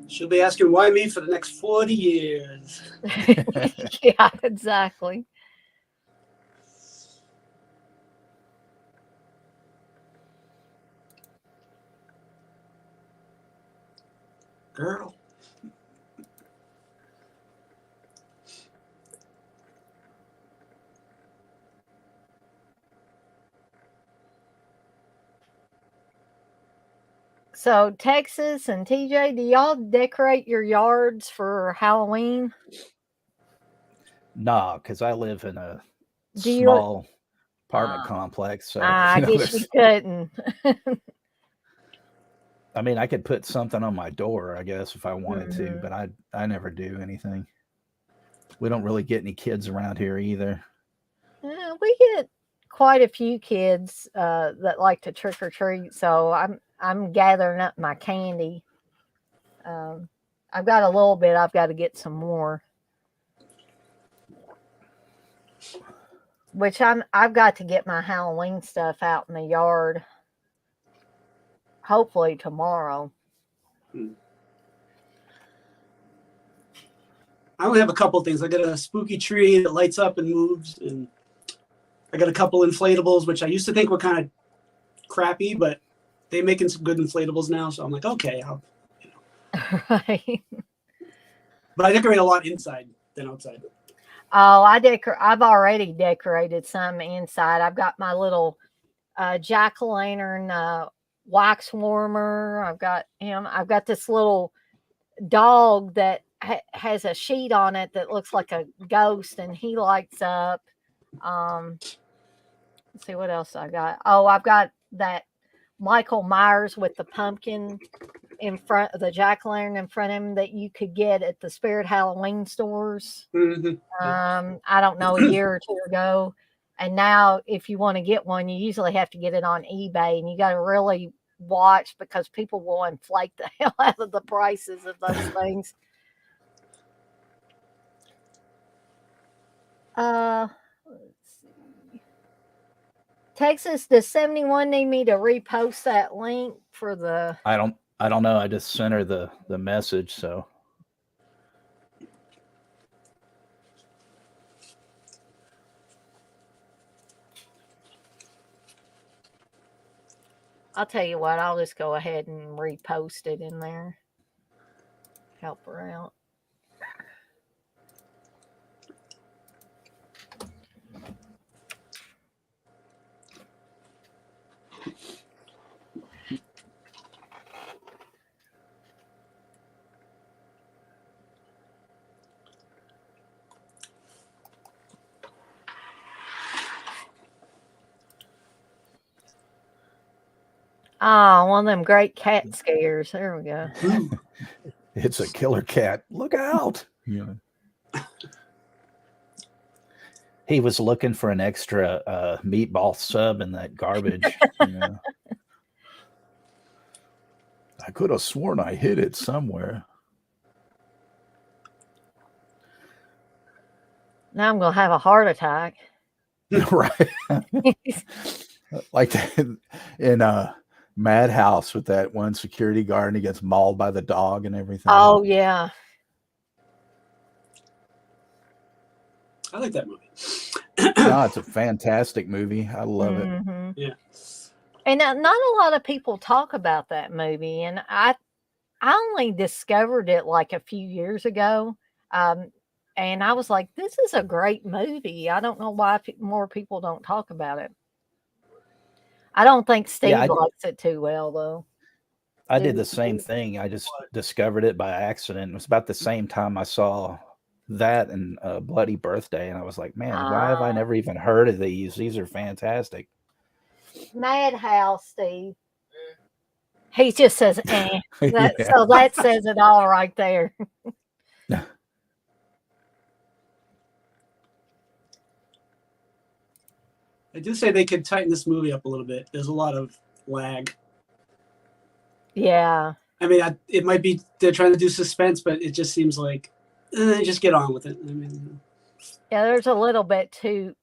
[SPEAKER 2] She'll be asking why me for the next 40 years.
[SPEAKER 1] Yeah, exactly.
[SPEAKER 2] Girl.
[SPEAKER 1] So, Texas and TJ, do y'all decorate your yards for Halloween?
[SPEAKER 4] Nah, because I live in a
[SPEAKER 1] Do you?
[SPEAKER 4] small apartment complex. So
[SPEAKER 1] I guess you couldn't.
[SPEAKER 4] I mean, I could put something on my door, I guess, if I wanted to,
[SPEAKER 1] Mhm.
[SPEAKER 4] but I never do anything. We don't really get any kids around here either.
[SPEAKER 1] We get quite a few kids that like to trick or treat, so I'm gathering up my candy. I've got a little bit. I've got to get some more. Which I've got to get my Halloween stuff out in the yard. Hopefully tomorrow.
[SPEAKER 2] I only have a couple things. I got a spooky tree that lights up and moves, and I got a couple inflatables, which I used to think were kind of crappy, but they're making some good inflatables now. So I'm like, okay,
[SPEAKER 1] Right.
[SPEAKER 2] But I decorate a lot inside than outside.
[SPEAKER 1] Oh, I've already decorated some inside. I've got my little jack-o'-lantern wax warmer. I've got him. I've got this little dog that has a sheet on it that looks like a ghost, and he lights up. Let's see what else I got. Oh, I've got that Michael Myers with the pumpkin in front of the jack-o'-lantern in front of him that you could get at the Spirit Halloween stores.
[SPEAKER 2] Mm-hmm.
[SPEAKER 1] I don't know, a year or two ago. And now if you want to get one, you usually have to get it on eBay, and you got to really watch because people will inflate the hell out of the prices of those things. Let's see. Texas, does 71 need me to repost that link for the?
[SPEAKER 4] I don't know. I just sent her the message, so.
[SPEAKER 1] I'll tell you what, I'll just go ahead and repost it in there. Help her out. Ah, one of them great cat scares. There we go.
[SPEAKER 4] It's a killer cat. Look out. Yeah. He was looking for an extra meatball sub in that garbage. Yeah. I could have sworn I hid it somewhere.
[SPEAKER 1] Now I'm going to have a heart attack.
[SPEAKER 4] Right. Like in Madhouse with that one security guard and he gets mauled by the dog and everything.
[SPEAKER 1] Oh, yeah.
[SPEAKER 2] I like that movie.
[SPEAKER 4] No, it's a fantastic movie. I love it.
[SPEAKER 1] Mhm.
[SPEAKER 2] Yeah.
[SPEAKER 1] And not a lot of people talk about that movie, and I only discovered it like a few years ago, and I was like, "This is a great movie." I don't know why more people don't talk about it. I don't think Steve
[SPEAKER 4] Yeah,
[SPEAKER 1] likes it too well, though.
[SPEAKER 4] I
[SPEAKER 1] Did
[SPEAKER 4] did
[SPEAKER 1] you?
[SPEAKER 4] the same thing. I just discovered it by accident. It was about the same time I saw that and Bloody Birthday, and I was like, man, why have I never even heard of these? These are fantastic.
[SPEAKER 1] Madhouse, Steve. He just says, "eh."
[SPEAKER 4] Yeah.
[SPEAKER 1] So that says it all right there.
[SPEAKER 2] I do say they could tighten this movie up a little bit. There's a lot of lag.
[SPEAKER 1] Yeah.
[SPEAKER 2] I mean, it might be they're trying to do suspense, but it just seems like just get on with it. I mean,
[SPEAKER 1] Yeah, there's a little bit too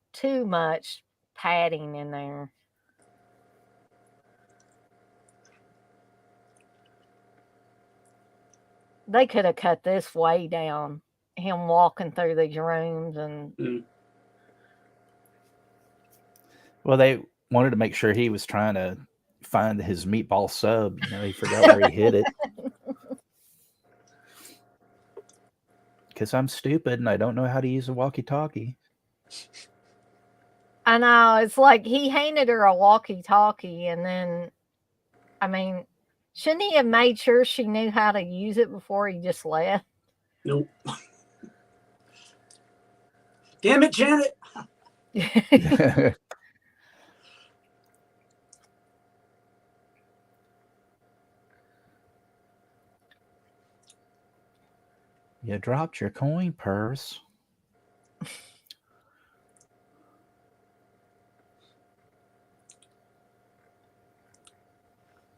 [SPEAKER 1] much padding in there. They could have cut this way down. Him walking through these rooms and
[SPEAKER 4] Well, they wanted to make sure he was trying to find his meatball sub. You know, he forgot where he hid it. Because I'm stupid and I don't know how to use a walkie-talkie.
[SPEAKER 1] I know, it's like he handed her a walkie-talkie, and then, I mean, shouldn't he have made sure she knew how to use it before he just left?
[SPEAKER 2] nope. Damn it, Janet!
[SPEAKER 4] You dropped your coin purse.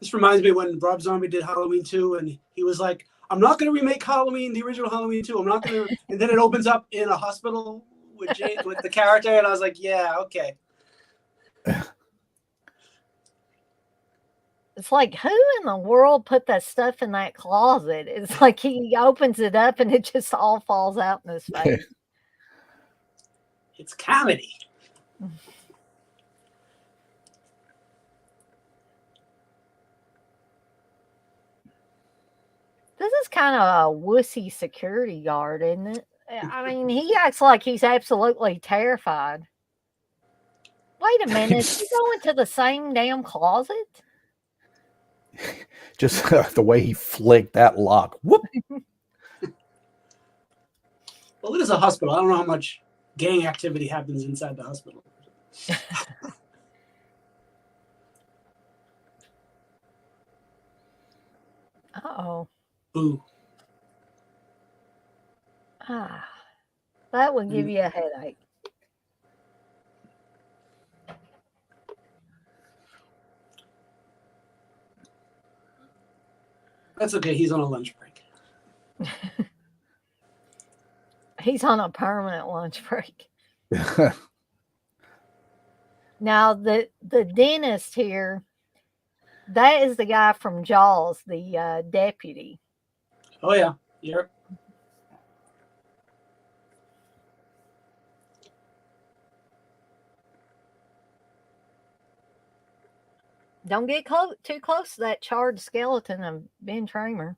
[SPEAKER 2] This reminds me when Rob Zombie did Halloween 2, and he was like, "I'm not going to remake Halloween, the original Halloween 2. I'm not going to." And then it opens up in a hospital with with the character, and I was like, "Yeah, okay."
[SPEAKER 1] It's like, who in the world put that stuff in that closet? It's like he opens it up and it just all falls out in his face.
[SPEAKER 2] It's comedy.
[SPEAKER 1] This is kind of a wussy security guard, isn't it? I mean, he acts like he's absolutely terrified. Wait a minute, is he going to the same damn closet?
[SPEAKER 4] Just the way he flicked that lock. Whoop!
[SPEAKER 2] Well, it is a hospital. I don't know how much gang activity happens inside the hospital.
[SPEAKER 1] Uh-oh.
[SPEAKER 2] Boo.
[SPEAKER 1] Ah, that would give you a headache.
[SPEAKER 2] That's okay. He's on a lunch break.
[SPEAKER 1] He's on a permanent lunch break. Now, the dentist here, that is the guy from Jaws, the deputy.
[SPEAKER 2] Oh, yeah. Yep.
[SPEAKER 1] Don't get too close to that charred skeleton of Ben Tramer.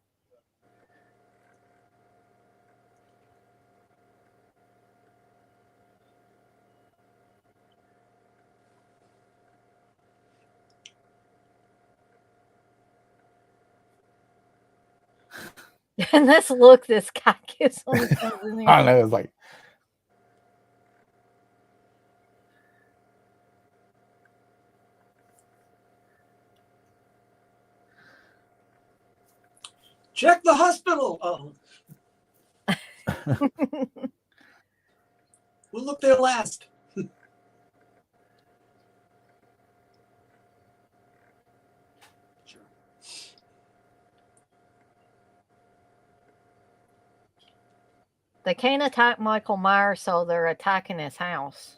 [SPEAKER 1] And this look this guy gives when he comes in
[SPEAKER 4] I
[SPEAKER 1] here.
[SPEAKER 4] know, it's like,
[SPEAKER 2] Check the hospital. Oh. We'll look there last. Sure.
[SPEAKER 1] They can't attack Michael Myers, so they're attacking his house.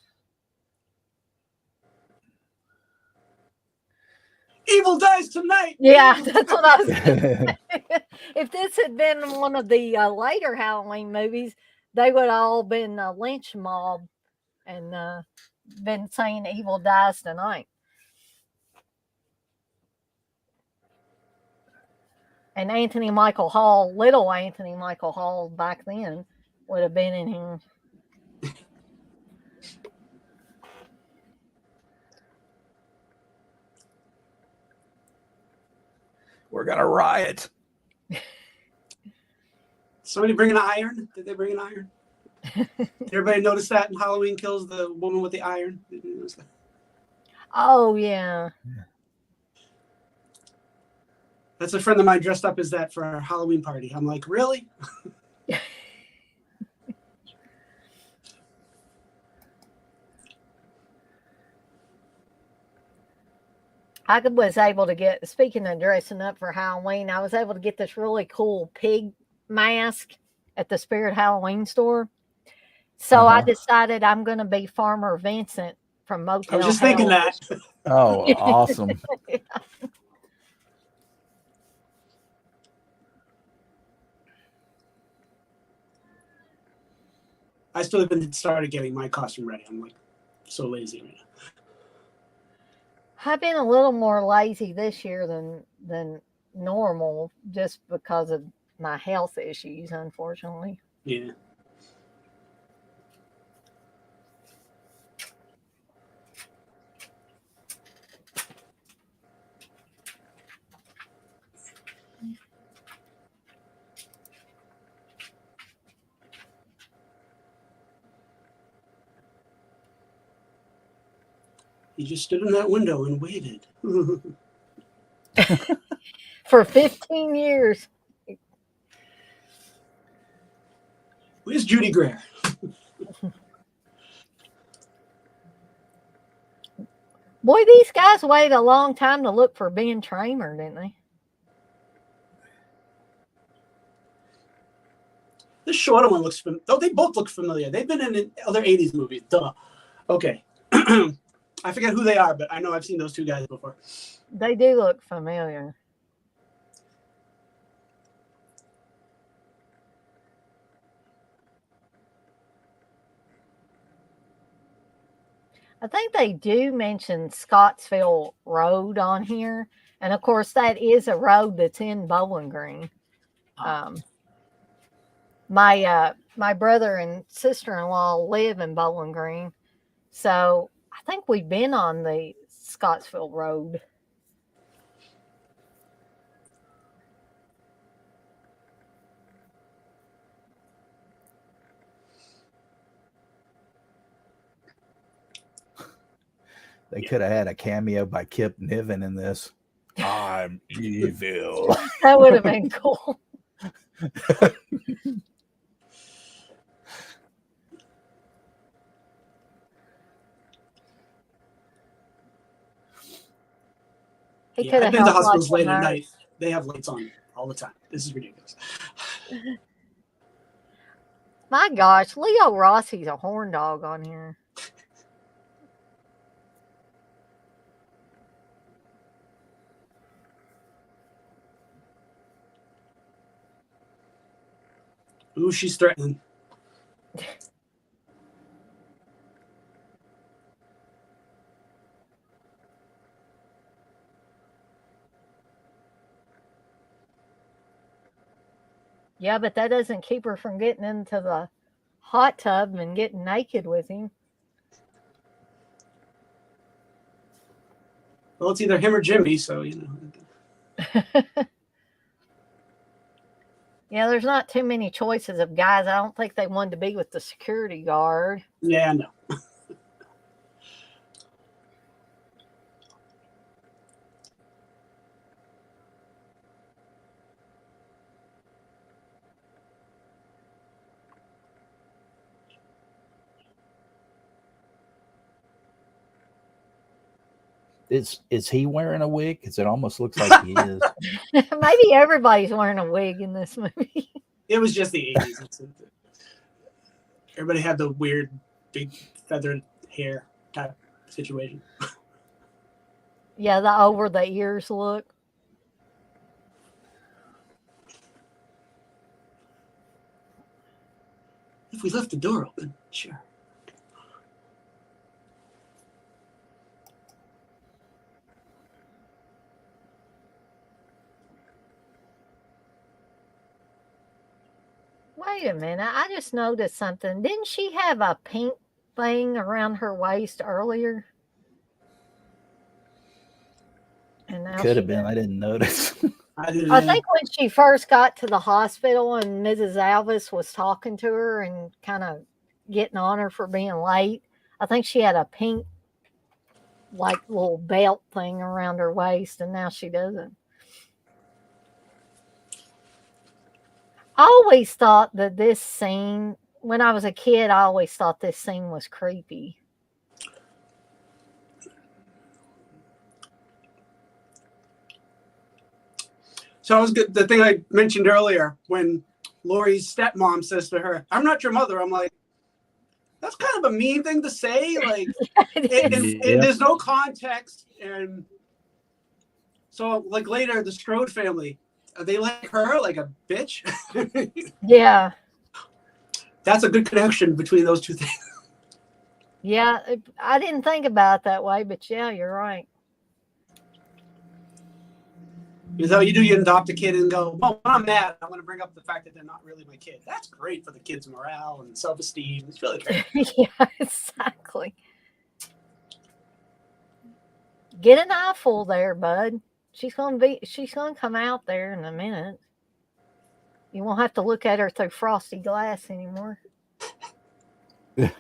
[SPEAKER 2] Evil dies tonight.
[SPEAKER 1] Yeah, that's what I was gonna say. If this had been one of the later Halloween movies, they would all been a lynch mob and been saying evil dies tonight. And Anthony Michael Hall, little Anthony Michael Hall back then, would have been in here.
[SPEAKER 3] We're gonna riot.
[SPEAKER 2] Somebody bring an iron? Did they bring an iron? Did everybody notice that in Halloween Kills, the woman with the iron? Did you notice that?
[SPEAKER 1] Oh, yeah.
[SPEAKER 2] That's a friend of mine dressed up as that for our Halloween party. I'm like, really?
[SPEAKER 1] I was able to get, speaking of dressing up for Halloween, I was able to get this really cool pig mask at the Spirit Halloween store. So I decided I'm going to be Farmer Vincent from Motel
[SPEAKER 2] I was just
[SPEAKER 1] Hell.
[SPEAKER 2] thinking that.
[SPEAKER 4] Oh, awesome.
[SPEAKER 1] Yeah.
[SPEAKER 2] I still haven't started getting my costume ready. I'm like so lazy right now.
[SPEAKER 1] I've been a little more lazy this year than normal just because of my health issues, unfortunately.
[SPEAKER 2] Yeah. He just stood in that window and waited.
[SPEAKER 1] For 15 years.
[SPEAKER 2] Where's Judy Greer?
[SPEAKER 1] Boy, these guys waited a long time to look for Ben Tramer, didn't they?
[SPEAKER 2] This shorter one looks familiar. Oh, they both look familiar. They've been in other 80s movies. Duh. Okay. I forget who they are, but I know I've seen those two guys before.
[SPEAKER 1] They do look familiar. I think they do mention Scottsville Road on here. And of course, that is a road that's in Bowling Green. My brother and sister-in-law live in Bowling Green. So I think we've been on the Scottsville Road.
[SPEAKER 4] They could have had a cameo by Kip Niven in this. I'm evil.
[SPEAKER 1] That would have been cool. He could
[SPEAKER 2] I've
[SPEAKER 1] have
[SPEAKER 2] been to
[SPEAKER 1] helped
[SPEAKER 2] hospitals
[SPEAKER 1] watch
[SPEAKER 2] late
[SPEAKER 1] the
[SPEAKER 2] at
[SPEAKER 1] nurse.
[SPEAKER 2] night. They have lights on all the time. This is ridiculous.
[SPEAKER 1] My gosh, Leo Rossi's a horn dog on here.
[SPEAKER 2] Ooh, she's threatening.
[SPEAKER 1] Yeah, but that doesn't keep her from getting into the hot tub and getting naked with him.
[SPEAKER 2] Well, it's either him or Jimmy, so, you know.
[SPEAKER 1] Yeah, there's not too many choices of guys. I don't think they wanted to be with the security guard.
[SPEAKER 2] Yeah, I know.
[SPEAKER 4] Is he wearing a wig? Because it almost looks like he is.
[SPEAKER 1] Maybe everybody's wearing a wig in this movie.
[SPEAKER 2] It was just the 80s. Everybody had the weird, big, feathered hair type situation.
[SPEAKER 1] Yeah, the over the ears look.
[SPEAKER 2] if we left the door open? Sure.
[SPEAKER 1] Wait a minute. I just noticed something. Didn't she have a pink thing around her waist earlier? And now
[SPEAKER 4] Could
[SPEAKER 1] she
[SPEAKER 4] have been.
[SPEAKER 1] doesn't.
[SPEAKER 4] I didn't notice.
[SPEAKER 1] I think when she first got to the hospital and Mrs. Alvis was talking to her and kind of getting on her for being late, I think she had a pink, like, little belt thing around her waist, and now she doesn't. I always thought that this scene, when I was a kid, I always thought this scene was creepy.
[SPEAKER 2] So I was good. The thing I mentioned earlier when Lori's stepmom says to her, "I'm not your mother." I'm like, that's kind of a mean thing to say. Like, and there's no context. And so, like, later, the Strode family, are they like her, like a bitch?
[SPEAKER 1] Yeah.
[SPEAKER 2] That's a good connection between those two things.
[SPEAKER 1] Yeah. I didn't think about it that way, but yeah, you're right.
[SPEAKER 2] Is how you do. You adopt a kid and go, well, when I'm mad, I want to bring up the fact that they're not really my kid. That's great for the kid's morale and self-esteem. It's really great.
[SPEAKER 1] Yeah, exactly. Get an eyeful there, bud. She's gonna come out there in a minute. You won't have to look at her through frosty glass anymore.
[SPEAKER 2] I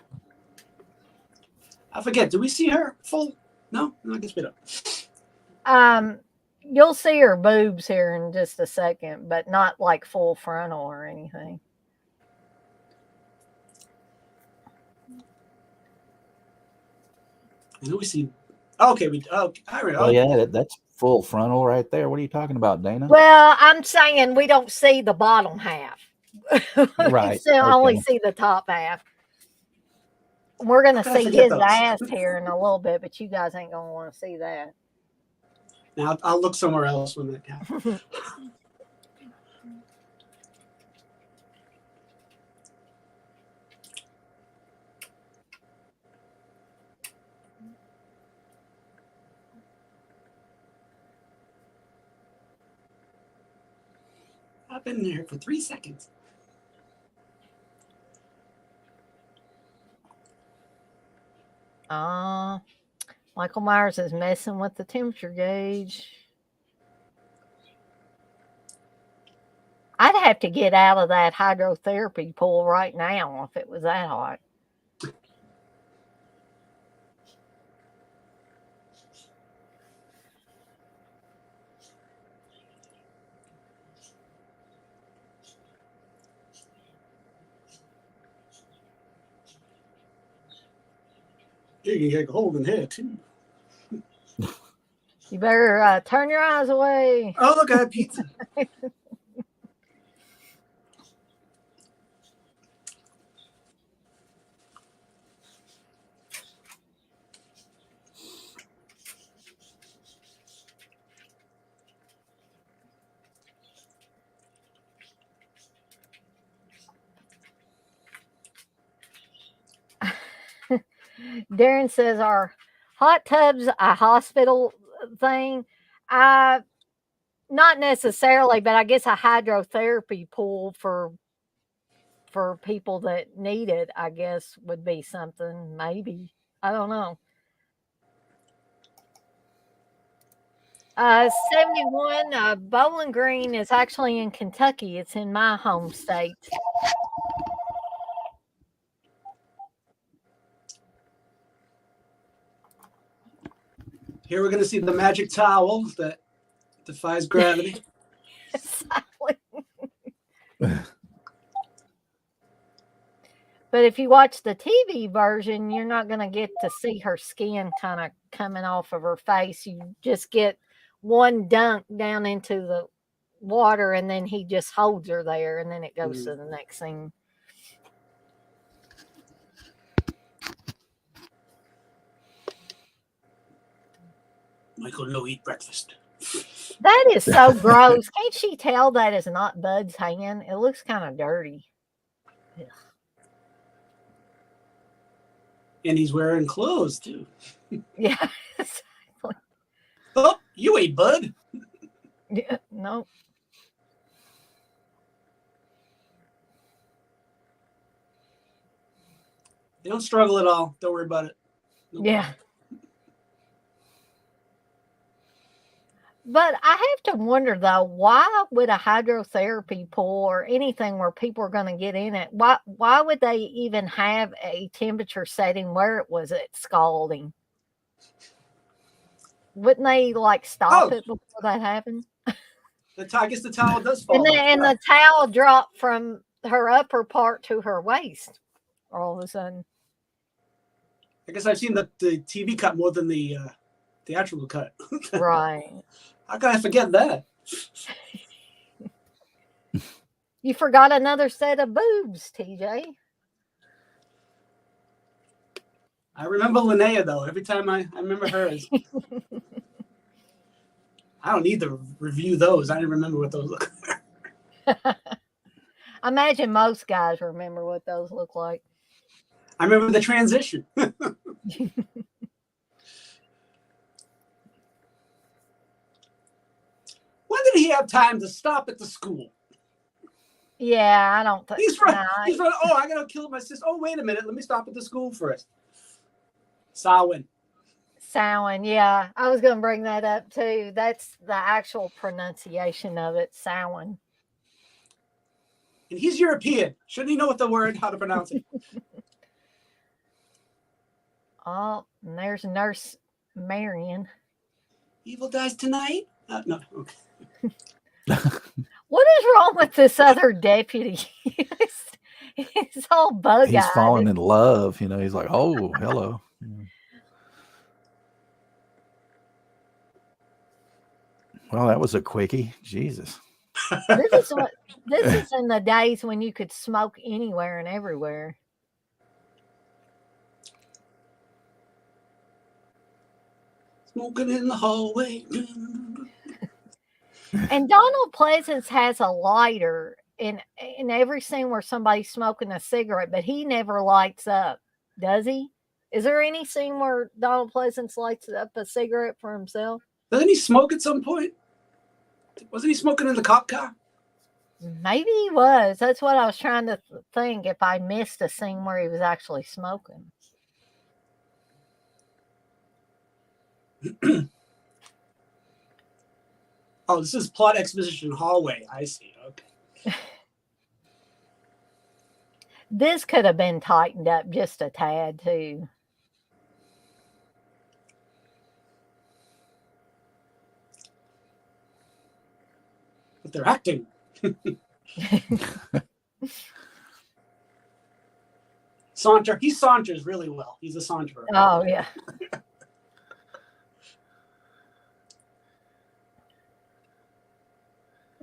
[SPEAKER 2] forget. Do we see her full? No, I guess we don't.
[SPEAKER 1] You'll see her boobs here in just a second, but not like full frontal or anything.
[SPEAKER 2] I know we see. Okay,
[SPEAKER 4] Yeah, that's full frontal right there. What are you talking about, Dana?
[SPEAKER 1] Well, I'm saying we don't see the bottom half.
[SPEAKER 4] Right.
[SPEAKER 1] We only see the top half. We're gonna see his ass here in a little bit, but you guys ain't gonna want to see that.
[SPEAKER 2] Now I'll look somewhere else when that happens. I've been there for 3 seconds.
[SPEAKER 1] Michael Myers is messing with the temperature gauge. I'd have to get out of that hydrotherapy pool right now if it was that hot.
[SPEAKER 2] You can get a hold in here too.
[SPEAKER 1] You better turn your eyes away.
[SPEAKER 2] Oh, look, I have pizza.
[SPEAKER 1] Darren says, "Are hot tubs a hospital thing?" Not necessarily, but I guess a hydrotherapy pool for people that need it, I guess, would be something. Maybe, I don't know. 71 Bowling Green is actually in Kentucky. It's in my home state.
[SPEAKER 2] Here we're going to see the magic towel that defies gravity.
[SPEAKER 1] Exactly. But if you watch the TV version, you're not going to get to see her skin kind of coming off of her face. You just get one dunk down into the water, and then he just holds her there, and then it goes to the next scene.
[SPEAKER 2] Michael, no eat breakfast.
[SPEAKER 1] That is so gross. Can't she tell that is not Bud's hand? It looks kind of dirty. Ugh.
[SPEAKER 2] And he's wearing clothes too.
[SPEAKER 1] Yeah.
[SPEAKER 2] Oh, you ain't Bud.
[SPEAKER 1] Yeah, no.
[SPEAKER 2] They don't struggle at all. Don't worry about it. No
[SPEAKER 1] Yeah.
[SPEAKER 2] problem.
[SPEAKER 1] But I have to wonder though, why would a hydrotherapy pool or anything where people are going to get in it, why would they even have a temperature setting where it was at scalding? Wouldn't they like stop
[SPEAKER 2] Oh.
[SPEAKER 1] it before that happened?
[SPEAKER 2] I guess the towel does fall off.
[SPEAKER 1] And the towel dropped from her upper part to her waist all of a sudden.
[SPEAKER 2] I guess I've seen the TV cut more than the theatrical cut.
[SPEAKER 1] Right.
[SPEAKER 2] How can I forget that?
[SPEAKER 1] You forgot another set of boobs, TJ.
[SPEAKER 2] I remember Linnea, though. Every time I remember hers. I don't need to review those. I didn't remember what those look like.
[SPEAKER 1] I imagine most guys remember what those look like.
[SPEAKER 2] I remember the transition. When did he have time to stop at the school?
[SPEAKER 1] Yeah, I don't think
[SPEAKER 2] He's right. He's right. Oh, I gotta kill my sister. Oh, wait a minute. Let me stop at the school first. Samhain.
[SPEAKER 1] Samhain, yeah. I was going to bring that up too. That's the actual pronunciation of it, Samhain.
[SPEAKER 2] And he's European. Shouldn't he know what the word, how to pronounce it?
[SPEAKER 1] Oh, and there's Nurse Marion.
[SPEAKER 2] Evil dies tonight? No. Okay.
[SPEAKER 1] What is wrong with this other deputy? He's all bug-eyed.
[SPEAKER 4] He's falling in love. You know, he's like, oh, hello. Well, that was a quickie. Jesus.
[SPEAKER 1] This is in the days when you could smoke anywhere and everywhere.
[SPEAKER 2] Smoking in the hallway.
[SPEAKER 1] And Donald Pleasance has a lighter in every scene where somebody's smoking a cigarette, but he never lights up, does he? Is there any scene where Donald Pleasance lights up a cigarette for himself?
[SPEAKER 2] Doesn't he smoke at some point? Wasn't he smoking in the cop car?
[SPEAKER 1] Maybe he was. That's what I was trying to think, if I missed a scene where he was actually smoking.
[SPEAKER 2] Oh, this is plot exposition hallway. I see. Okay.
[SPEAKER 1] This could have been tightened up just a tad too.
[SPEAKER 2] But they're acting. He saunters really well. He's a saunterer.
[SPEAKER 1] Oh, yeah.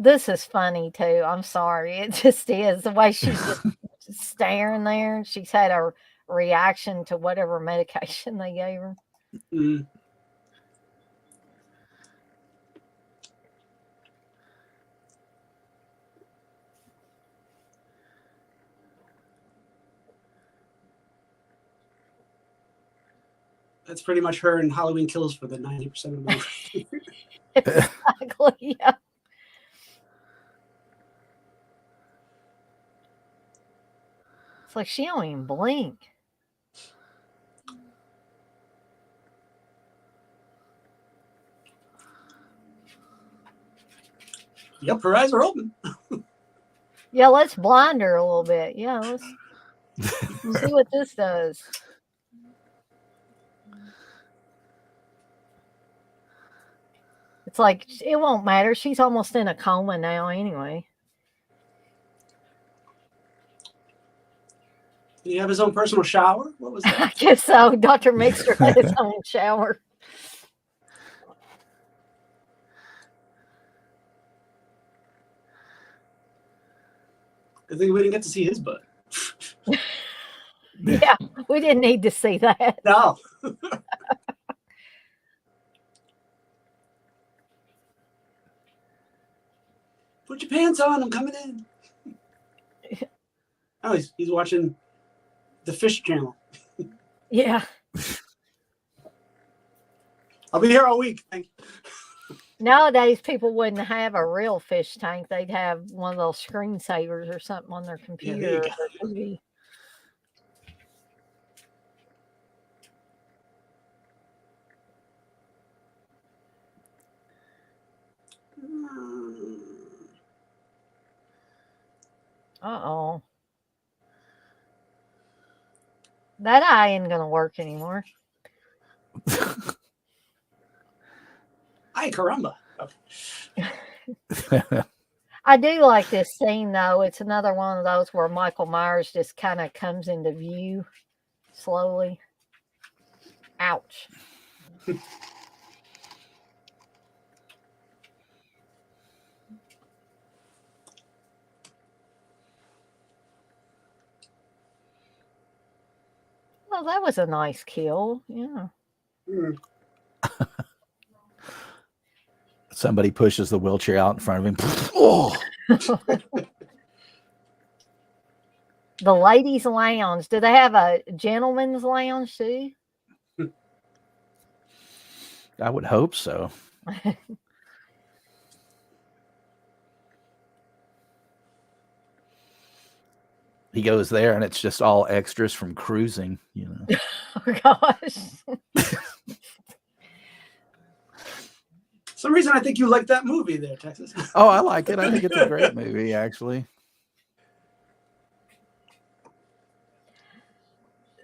[SPEAKER 1] This is funny too. I'm sorry. It just is. The way she's just staring there. She's had a reaction to whatever medication they gave her.
[SPEAKER 2] Mm. That's pretty much her in Halloween Kills for the 90% of the movie.
[SPEAKER 1] Exactly. Yeah. It's like she don't even blink.
[SPEAKER 2] Yep, her eyes are open.
[SPEAKER 1] Yeah, let's blind her a little bit. Yeah, let's see what this does. It's like, it won't matter. She's almost in a coma now anyway.
[SPEAKER 2] Did he have his own personal shower? What was that?
[SPEAKER 1] I guess so. Dr. Mixter had his own shower.
[SPEAKER 2] I think we didn't get to see his butt.
[SPEAKER 1] Yeah, we didn't need to see that.
[SPEAKER 2] No. Put your pants on. I'm coming in. Oh, he's watching the Fish Channel.
[SPEAKER 1] Yeah.
[SPEAKER 2] I'll be here all week. Thank you.
[SPEAKER 1] Nowadays, people wouldn't have a real fish tank. They'd have one of those screensavers or something on their
[SPEAKER 2] Yeah,
[SPEAKER 1] computer
[SPEAKER 2] there you
[SPEAKER 1] or
[SPEAKER 2] go.
[SPEAKER 1] their TV. Uh-oh. That eye ain't going to work anymore.
[SPEAKER 2] Ay, caramba. Okay.
[SPEAKER 1] I do like this scene, though. It's another one of those where Michael Myers just kind of comes into view slowly. Ouch. Well, that was a nice kill. Yeah.
[SPEAKER 4] Somebody pushes the wheelchair out in front of him. Oh,
[SPEAKER 1] The ladies' lounge. Do they have a gentleman's lounge too?
[SPEAKER 4] I would hope so. He goes there and it's just all extras from cruising, you know.
[SPEAKER 1] Oh, gosh.
[SPEAKER 2] For some reason, I think you like that movie there, Texas.
[SPEAKER 4] Oh, I like it. I think it's a great movie, actually.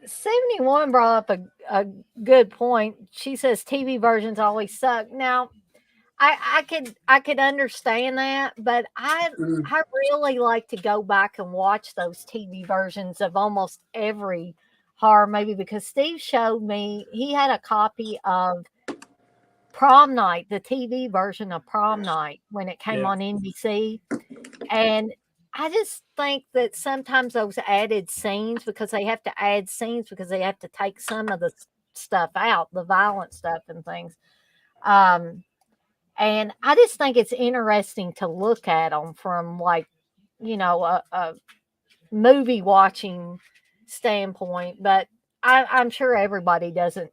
[SPEAKER 1] 71 brought up a good point. She says TV versions always suck. Now, I could understand that, but I really like to go back and watch those TV versions of almost every horror movie because Steve showed me he had a copy of Prom Night, the TV version of Prom Night when it came on NBC, and I just think that sometimes those added scenes because they have to add scenes because they have to take some of the stuff out, the violent stuff and things. And I just think it's interesting to look at them from like, a movie watching standpoint. But I'm sure everybody doesn't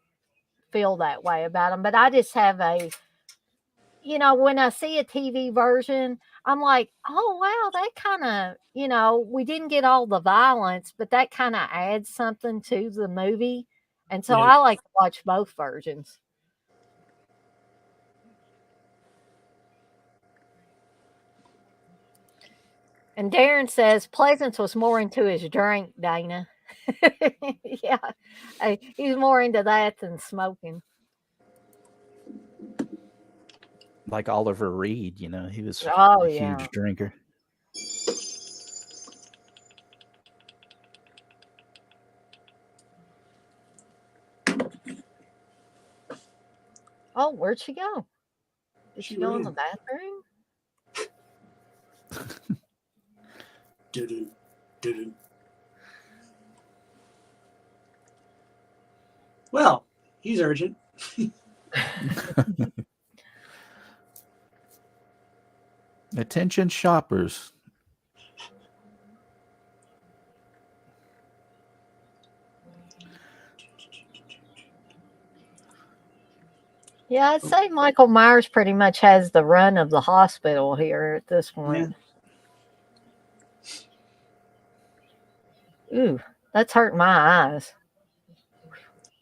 [SPEAKER 1] feel that way about them. But I just have when I see a TV version, I'm like, oh, wow, that kind of, we didn't get all the violence, but that kind of adds something to the movie. And so I like to watch both versions. And Darren says Pleasance was more into his drink, Dana. Yeah, he's more into that than smoking.
[SPEAKER 4] Like Oliver Reed, he was
[SPEAKER 1] Oh,
[SPEAKER 4] a
[SPEAKER 1] yeah.
[SPEAKER 4] huge drinker.
[SPEAKER 1] Oh, where'd she go? Did she go in the bathroom?
[SPEAKER 2] Well, he's urgent.
[SPEAKER 4] Attention shoppers.
[SPEAKER 1] Yeah, I'd say Michael Myers pretty much has the run of the hospital here at this point. Yeah. Ooh, that's hurting my eyes.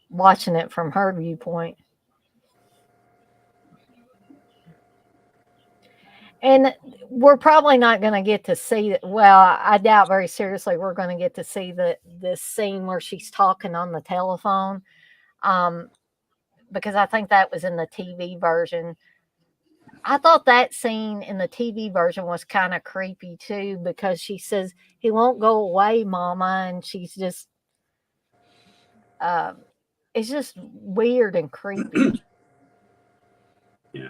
[SPEAKER 1] Watching it from her viewpoint. And we're probably not going to get to see it. Well, I doubt very seriously we're going to get to see this scene where she's talking on the telephone. Because I think that was in the TV version. I thought that scene in the TV version was kind of creepy too, because she says, he won't go away, Mama. And she's just, it's just weird and creepy.
[SPEAKER 2] Yeah.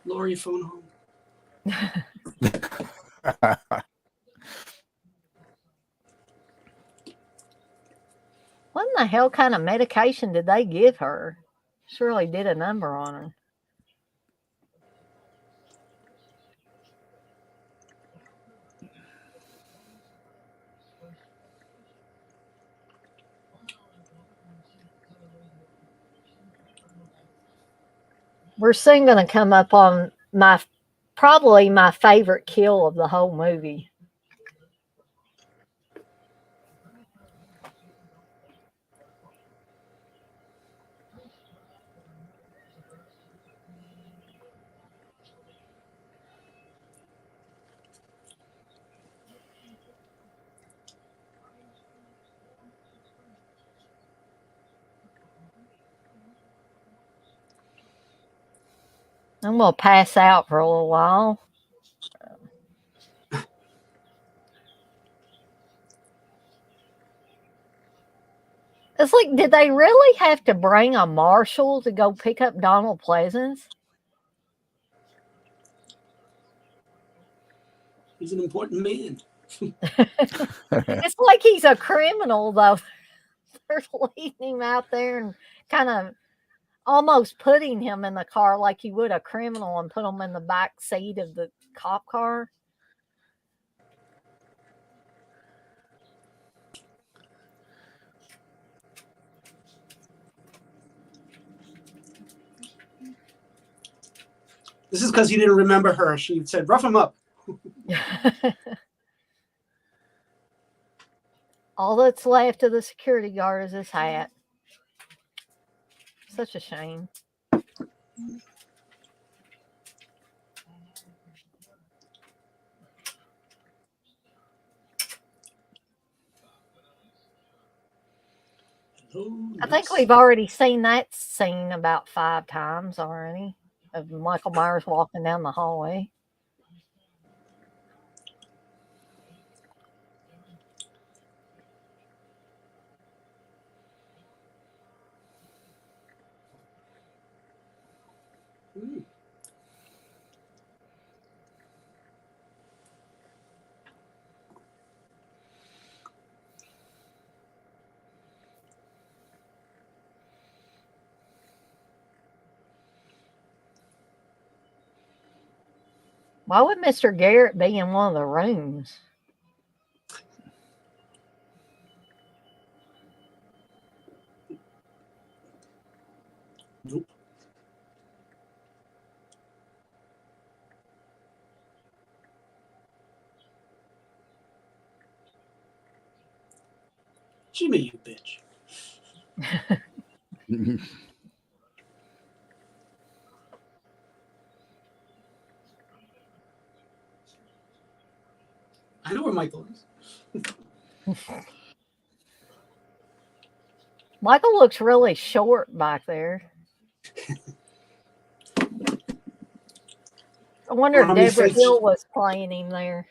[SPEAKER 2] Lower your phone home.
[SPEAKER 1] What in the hell kind of medication did they give her? Surely did a number on her. We're soon going to come up on probably my favorite kill of the whole movie. I'm going to pass out for a little while. It's like, did they really have to bring a marshal to go pick up Donald Pleasance?
[SPEAKER 2] He's an important man.
[SPEAKER 1] It's like he's a criminal, though. They're leading him out there and kind of almost putting him in the car like you would a criminal and put him in the back seat of the cop car.
[SPEAKER 2] This is because he didn't remember her. She said, rough him up.
[SPEAKER 1] All that's left of the security guard is his hat. Such a shame. I think we've already seen that scene about 5 times already of Michael Myers walking down the hallway. Why would Mr. Garrett be in one of the rooms?
[SPEAKER 2] Nope. Jimmy, you bitch. I know where Michael is.
[SPEAKER 1] Michael looks really short back there. I wonder if Deborah Hill was playing him there.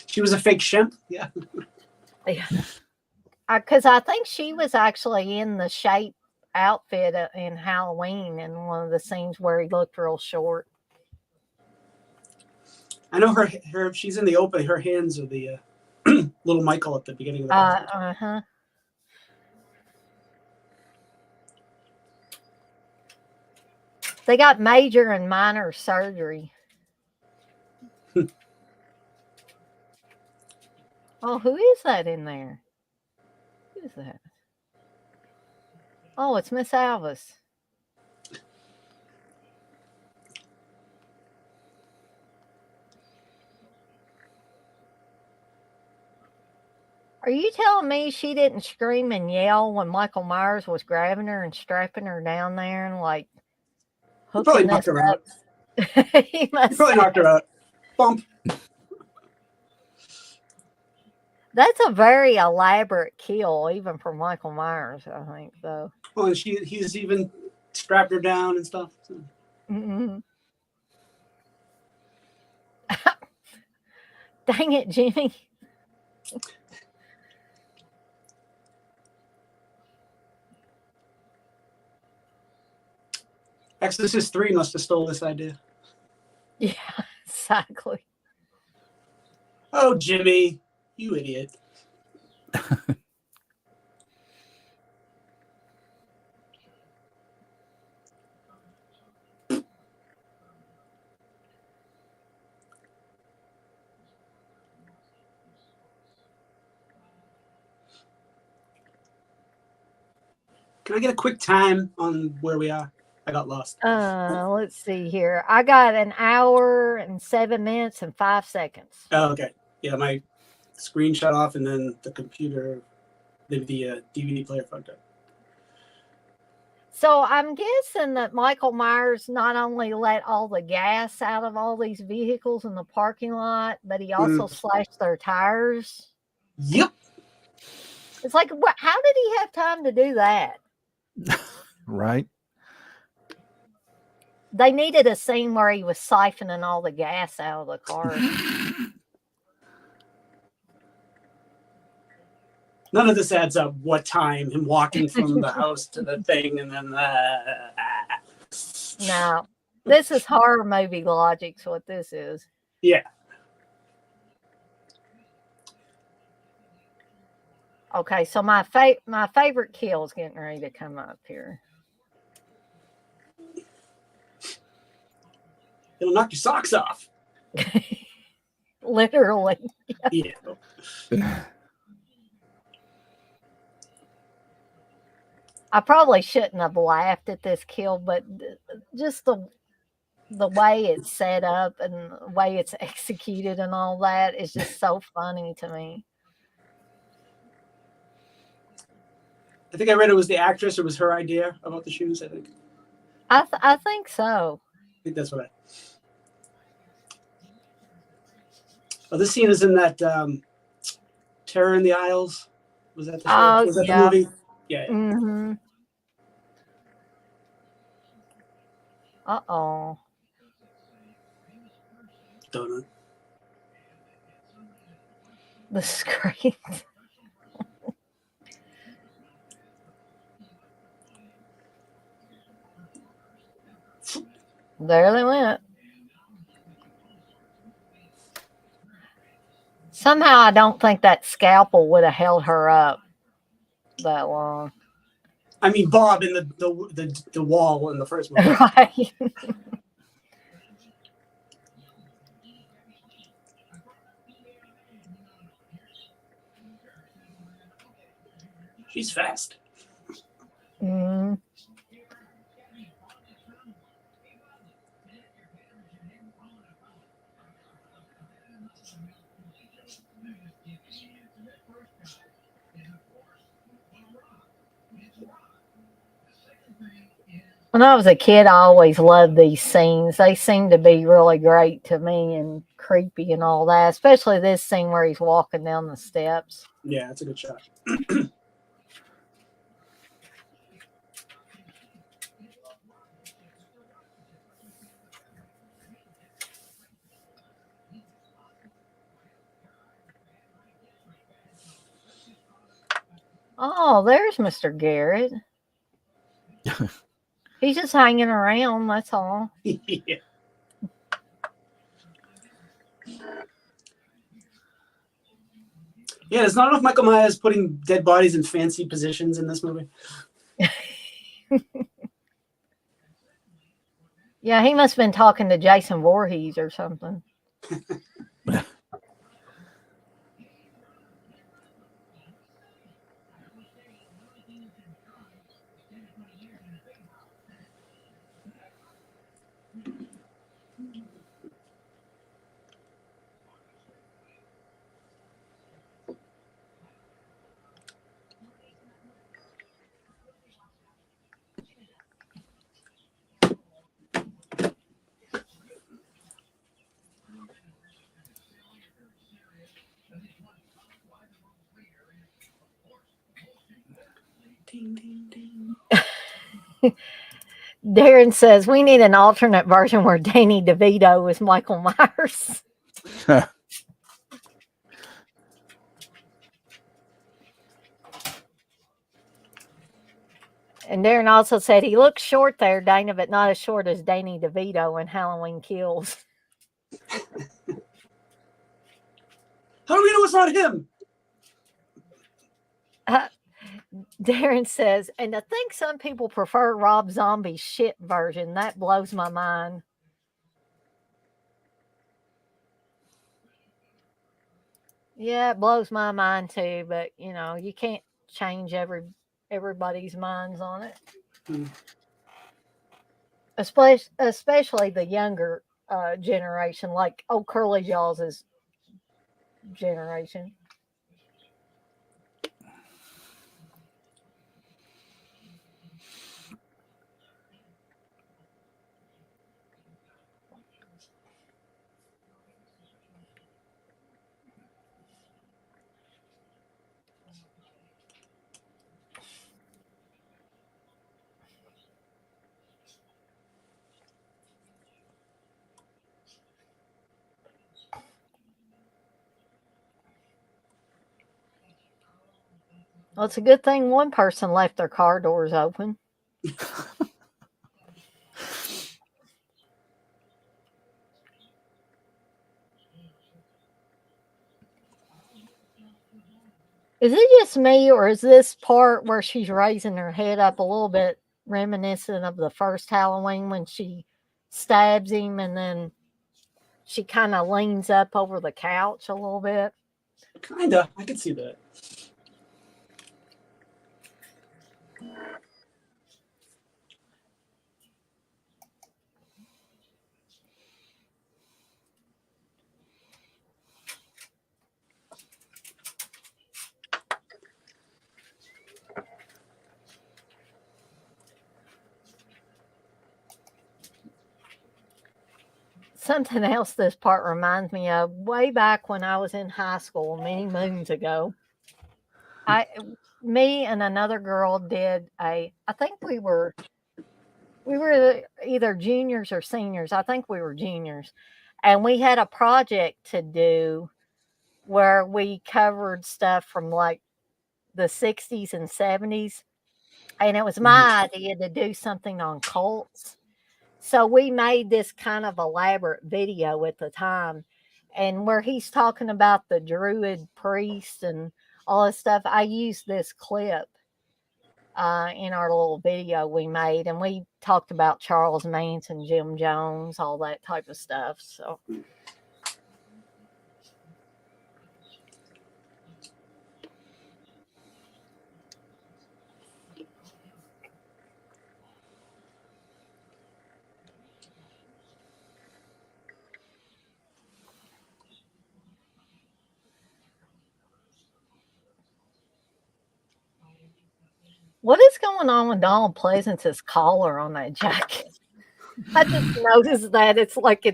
[SPEAKER 2] She was a fake shemp? Yeah.
[SPEAKER 1] Because I think she was actually in the shape outfit in Halloween in one of the scenes where he looked real short.
[SPEAKER 2] I know her. She's in the opening. Her hands are the little Michael at the beginning of the
[SPEAKER 1] Uh-huh. They got major and minor surgery. Oh, who is that in there? Who is that? Oh, it's Miss Alvis. Are you telling me she didn't scream and yell when Michael Myers was grabbing her and strapping her down there and like hooking
[SPEAKER 2] knocked her out.
[SPEAKER 1] He must
[SPEAKER 2] probably knocked her out. Bump.
[SPEAKER 1] That's a very elaborate kill, even for Michael Myers, I think, though.
[SPEAKER 2] Oh, and he's even strapped her down and stuff. So.
[SPEAKER 1] Mm-hmm. Dang it, Jimmy.
[SPEAKER 2] Exorcist 3 must have stole this idea.
[SPEAKER 1] Yeah, exactly.
[SPEAKER 2] Oh, Jimmy, you idiot. Can I get a quick time on where we are? I got lost.
[SPEAKER 1] Let's see here. I got an hour and 7 minutes and 5 seconds.
[SPEAKER 2] Oh, okay. Yeah, my screen shut off, and then the computer, the DVD player fucked up.
[SPEAKER 1] So I'm guessing that Michael Myers not only let all the gas out of all these vehicles in the parking lot, but he also slashed their tires.
[SPEAKER 2] Yep.
[SPEAKER 1] It's like, what? How did he have time to do that?
[SPEAKER 3] Right.
[SPEAKER 1] They needed a scene where he was siphoning all the gas out of the car.
[SPEAKER 2] None of this adds up. What time? Him walking from the house to the thing, and then
[SPEAKER 1] No, this is horror movie logic's what this is.
[SPEAKER 2] yeah.
[SPEAKER 1] Okay, so my favorite kill is getting ready to come up here.
[SPEAKER 2] It'll knock your socks off.
[SPEAKER 1] Literally.
[SPEAKER 2] Yeah.
[SPEAKER 1] I probably shouldn't have laughed at this kill, but just the way it's set up and the way it's executed and all that is just so funny to me.
[SPEAKER 2] I think I read it was the actress. It was her idea about the shoes. I think.
[SPEAKER 1] I think so.
[SPEAKER 2] I think that's what I. Oh, this scene is in that Terror in the Aisles. Was that the show?
[SPEAKER 1] Oh,
[SPEAKER 2] Was that
[SPEAKER 1] yeah.
[SPEAKER 2] the movie? Yeah.
[SPEAKER 1] Mm-hmm. Uh-oh.
[SPEAKER 2] Donut.
[SPEAKER 1] The screen. There they went. Somehow I don't think that scalpel would have held her up that long.
[SPEAKER 2] I mean, Bob in the wall in the first movie.
[SPEAKER 1] Right.
[SPEAKER 2] She's fast.
[SPEAKER 1] Mm. When I was a kid, I always loved these scenes. They seem to be really great to me and creepy and all that, especially this scene where he's walking down the steps.
[SPEAKER 2] Yeah, that's a good shot.
[SPEAKER 1] Oh, there's Mr. Garrett. He's just hanging around, that's all.
[SPEAKER 2] Yeah. Yeah, there's not enough Michael Myers putting dead bodies in fancy positions in this movie.
[SPEAKER 1] Yeah, he must have been talking to Jason Voorhees or something.
[SPEAKER 2] Ding, ding, ding.
[SPEAKER 1] Darren says, we need an alternate version where Danny DeVito is Michael Myers. And Darren also said, he looks short there, Dana, but not as short as Danny DeVito in Halloween Kills.
[SPEAKER 2] How do we know it's not him?
[SPEAKER 1] Darren says, and I think some people prefer Rob Zombie's shit version. That blows my mind. Yeah, it blows my mind too, but you know, you can't change everybody's minds on it. especially the younger generation, like old Curly Jaws' generation. Well, it's a good thing one person left their car doors open. Is it just me, or is this part where she's raising her head up a little bit reminiscent of the first Halloween when she stabs him and then she kind of leans up over the couch a little bit?
[SPEAKER 2] Kinda. I could see that.
[SPEAKER 1] Something else this part reminds me of, way back when I was in high school many moons ago. Me and another girl did I think we were either juniors or seniors. I think we were juniors. And we had a project to do where we covered stuff from like the 60s and 70s. And it was my idea to do something on cults. So we made this kind of elaborate video at the time. And where he's talking about the Druid priest and all this stuff, I used this clip in our little video we made. And we talked about Charles Manson, Jim Jones, all that type of stuff. So. What is going on with Donald Pleasance's collar on that jacket? I just noticed that it's like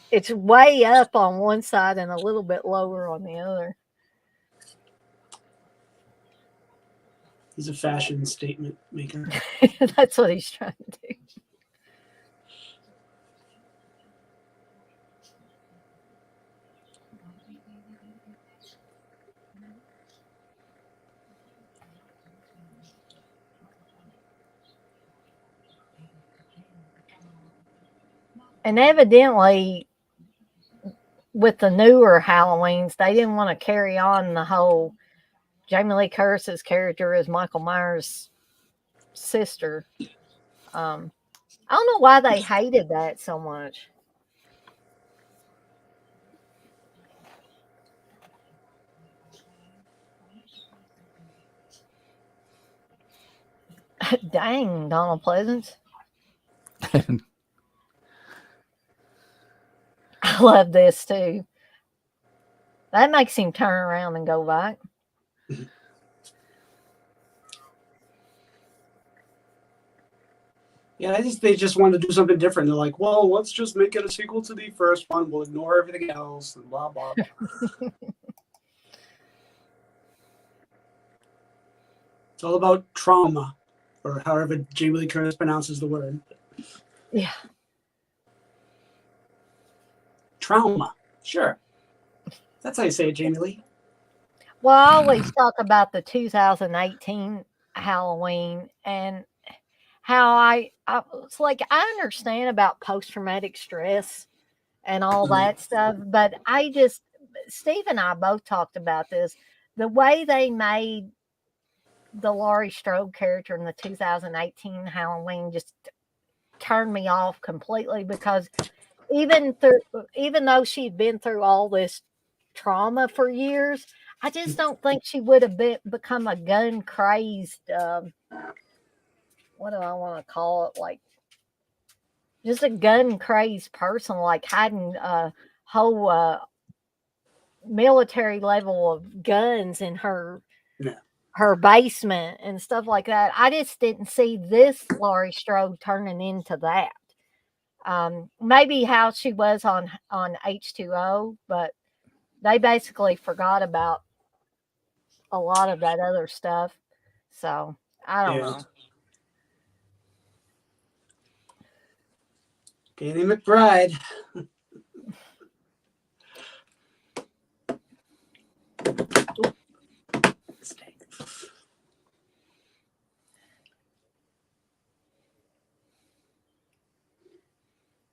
[SPEAKER 1] it's way up on one side and a little bit lower on the other.
[SPEAKER 2] He's a fashion statement maker.
[SPEAKER 1] That's what he's trying to do. And evidently, with the newer Halloweens, they didn't want to carry on the whole Jamie Lee Curtis's character as Michael Myers' sister. I don't know why they hated that so much. Dang, Donald Pleasance. I love this too. That makes him turn around and go back.
[SPEAKER 2] Yeah, they just wanted to do something different. They're like, well, let's just make it a sequel to the first one. We'll ignore everything else and blah, blah, blah. It's all about trauma, or however Jamie Lee Curtis pronounces the word.
[SPEAKER 1] Yeah.
[SPEAKER 2] Trauma. Sure. That's how you say it, Jamie Lee.
[SPEAKER 1] Well, I always talk about the 2018 Halloween and how it's like I understand about post-traumatic stress and all that stuff, but Steve and I both talked about this. The way they made the Laurie Strode character in the 2018 Halloween just turned me off completely, because even though she'd been through all this trauma for years, I just don't think she would have become a gun crazed what do I want to call it? Like just a gun crazed person, like hiding a whole military level of guns in her basement and stuff like that. I just didn't see this Laurie Strode turning into that. Maybe how she was on H2O, but they basically forgot about a lot of that other stuff. So I don't know.
[SPEAKER 2] Danny McBride.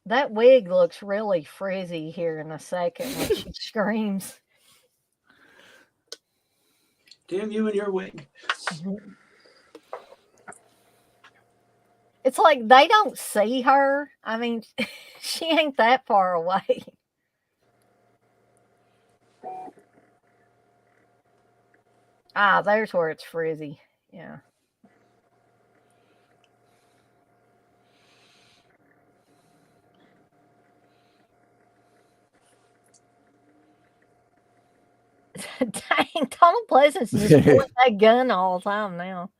[SPEAKER 1] That wig looks really frizzy here in a second when she screams.
[SPEAKER 2] Damn you and your wig.
[SPEAKER 1] It's like they don't see her. I mean, she ain't that far away. Ah, there's where it's frizzy. Yeah. Dang, Donald Pleasant's just pulling that gun all the time now.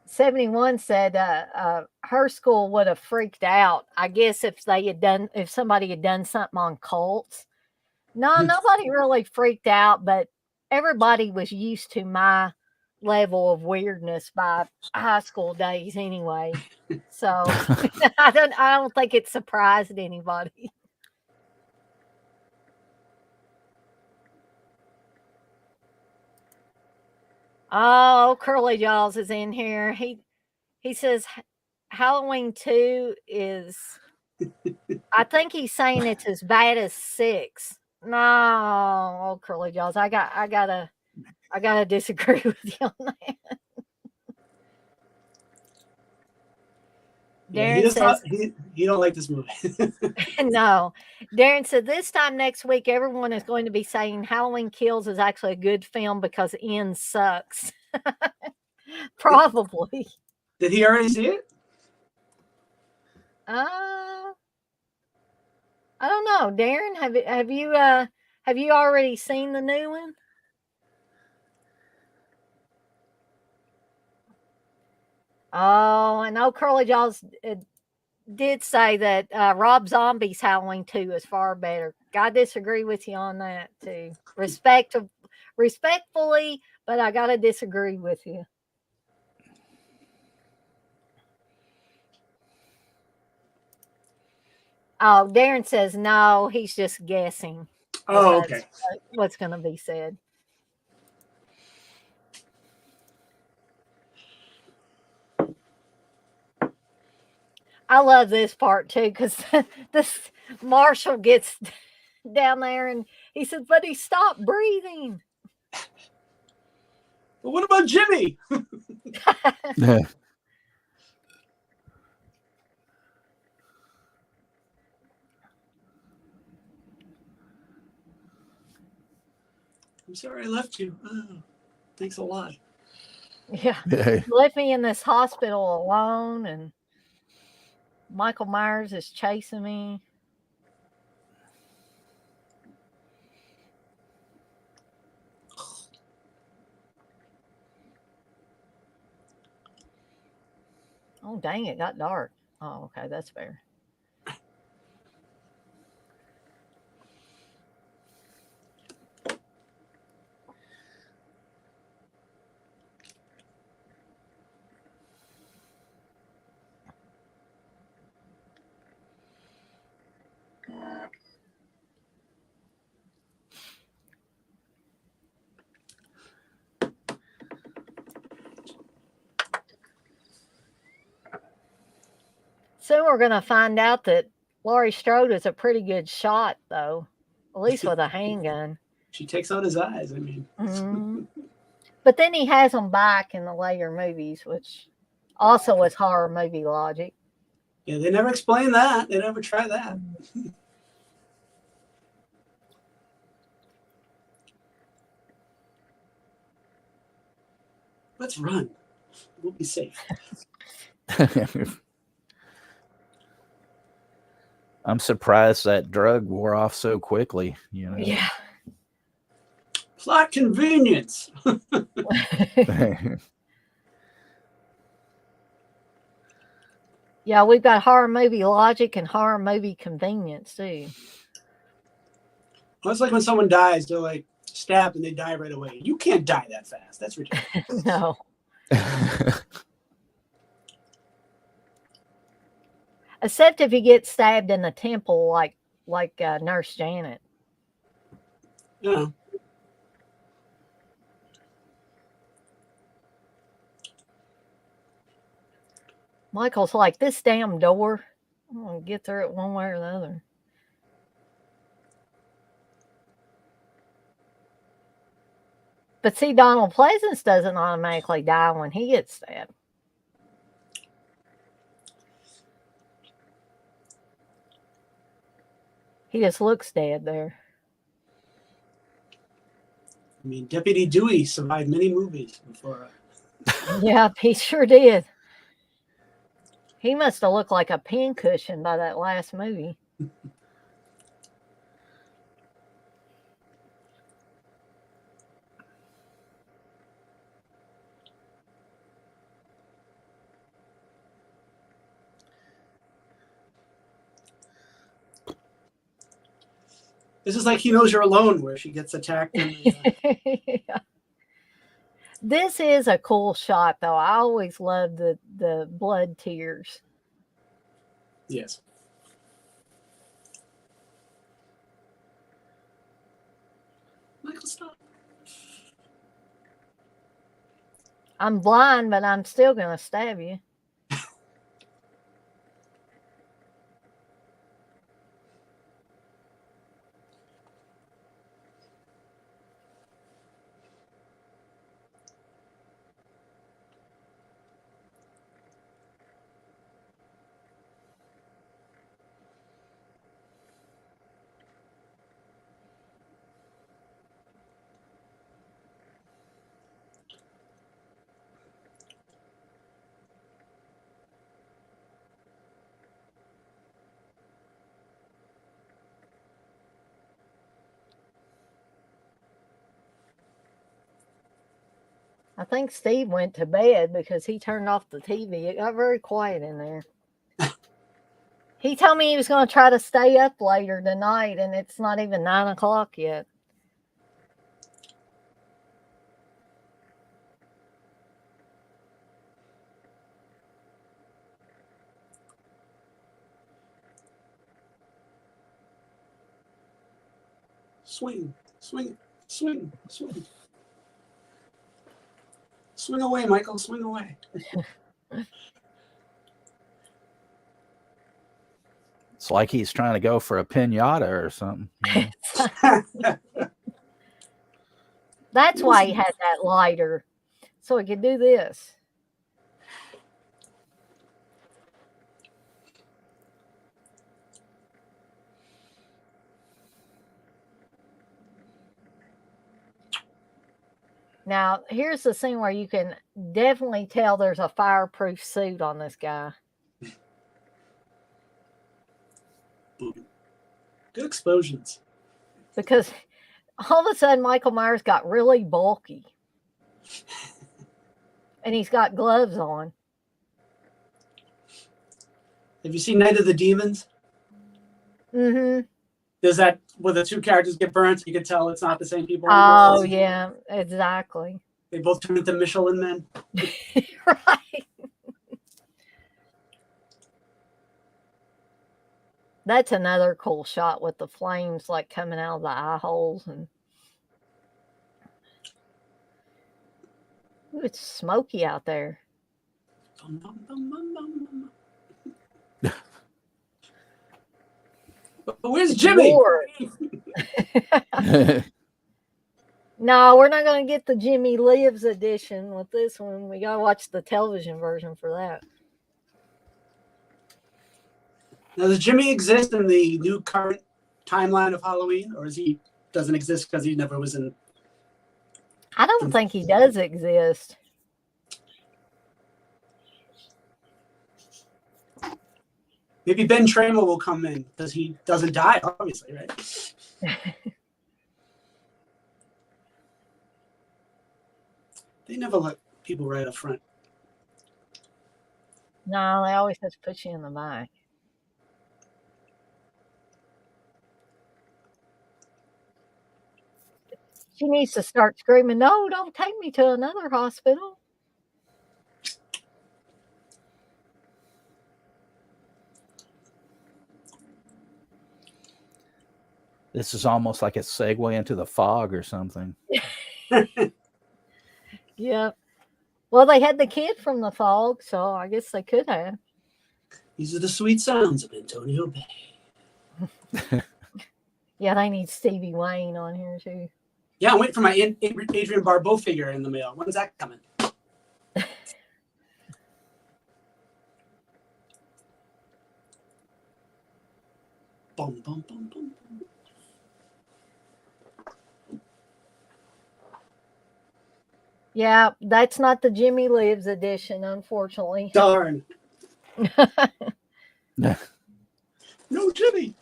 [SPEAKER 1] '71 said her school would have freaked out, I guess, if somebody had done something on cults. No, nobody really freaked out, but everybody was used to my level of weirdness by high school days anyway. So I don't think it surprised anybody. Oh, Curly Jaws is in here. He says Halloween 2 is I think he's saying it's as bad as 6. No, oh, Curly Jaws. I gotta disagree with you on that. Darren says
[SPEAKER 2] he don't like this movie.
[SPEAKER 1] no. Darren said this time next week everyone is going to be saying Halloween Kills is actually a good film because Ian sucks. Probably.
[SPEAKER 2] Did he already see it?
[SPEAKER 1] I don't know. Darren, have you already seen the new one? Oh, I know Curly Jaws did say that Rob Zombie's Halloween 2 is far better. I disagree with you on that too. Respectfully, but I gotta disagree with you. Oh, Darren says no, he's just guessing.
[SPEAKER 2] Oh, okay.
[SPEAKER 1] What's going to be said. I love this part too because this Marshall gets down there and he says, "But he stopped breathing."
[SPEAKER 2] Well, what about Jimmy?
[SPEAKER 3] Yeah.
[SPEAKER 2] I'm sorry I left you. Oh, thanks a lot.
[SPEAKER 1] Yeah. You left me in this hospital alone and Michael Myers is chasing me. Oh, dang, it got dark. Oh, okay, that's fair. Soon we're going to find out that Laurie Strode is a pretty good shot, though, at least with a handgun.
[SPEAKER 2] She takes out his eyes, I mean.
[SPEAKER 1] Mm-hmm. But then he has them back in the later movies, which Also, it's horror movie logic.
[SPEAKER 2] Yeah, they never explain that. They never try that. Let's run. We'll be safe.
[SPEAKER 4] I'm surprised that drug wore off so quickly. You know.
[SPEAKER 1] Yeah.
[SPEAKER 2] Plot convenience.
[SPEAKER 1] Yeah, we've got horror movie logic and horror movie convenience too.
[SPEAKER 2] Well, it's like when someone dies, they're like stabbed and they die right away. You can't die that fast. That's ridiculous.
[SPEAKER 1] No. Except if you get stabbed in the temple like Nurse Janet.
[SPEAKER 2] Yeah.
[SPEAKER 1] Michael's like, this damn door. I'm going to get through it one way or the other. But see, Donald Pleasance doesn't automatically die when he gets stabbed. He just looks dead there.
[SPEAKER 2] I mean, Deputy Dewey survived many movies before.
[SPEAKER 1] Yeah, he sure did. He must have looked like a pincushion by that last movie.
[SPEAKER 2] This is like He Knows You're Alone, where she gets attacked.
[SPEAKER 1] Yeah. This is a cool shot, though. I always love the blood tears.
[SPEAKER 2] Yes. Michael, stop.
[SPEAKER 1] I'm blind, but I'm still going to stab you. I think Steve went to bed because he turned off the TV. It got very quiet in there. He told me he was going to try to stay up later tonight, and it's not even 9 o'clock yet.
[SPEAKER 2] Swing, swing, swing, swing. Swing away, Michael, swing away.
[SPEAKER 4] It's like he's trying to go for a pinata or something. You know?
[SPEAKER 1] That's why he had that lighter, so he could do this. Now, here's the scene where you can definitely tell there's a fireproof suit on this guy.
[SPEAKER 2] Good explosions.
[SPEAKER 1] Because all of a sudden, Michael Myers got really bulky. And he's got gloves on.
[SPEAKER 2] Have you seen Night of the Demons?
[SPEAKER 1] Mm-hmm.
[SPEAKER 2] Does that, where the two characters get burnt, you can tell it's not the same people.
[SPEAKER 1] Oh, yeah, exactly.
[SPEAKER 2] They both turn into Michelin men.
[SPEAKER 1] Right. That's another cool shot with the flames like coming out of the eye holes. And ooh, it's smoky out there.
[SPEAKER 2] Where's Jimmy?
[SPEAKER 1] No, we're not going to get the Jimmy Lives edition with this one. We got to watch the television version for that.
[SPEAKER 2] Now, does Jimmy exist in the new current timeline of Halloween, or doesn't exist because he never was in?
[SPEAKER 1] I don't think he does exist.
[SPEAKER 2] Maybe Ben Trammell will come in because he doesn't die, obviously, right? They never let people right up front.
[SPEAKER 1] No, they always have to put you in the back. She needs to start screaming, "No, don't take me to another hospital."
[SPEAKER 4] This is almost like a segue into the fog or something.
[SPEAKER 1] Yeah. Well, they had the kid from the fog, so I guess they could have.
[SPEAKER 2] These are the sweet sounds of Antonio Bay.
[SPEAKER 1] Yeah, they need Stevie Wayne on here too.
[SPEAKER 2] Yeah, I'm waiting for my Adrian Barbeau figure in the mail. When's that coming? Boom, boom, boom, boom.
[SPEAKER 1] Yeah, that's not the Jimmy Lives edition, unfortunately.
[SPEAKER 2] Darn. No, Jimmy.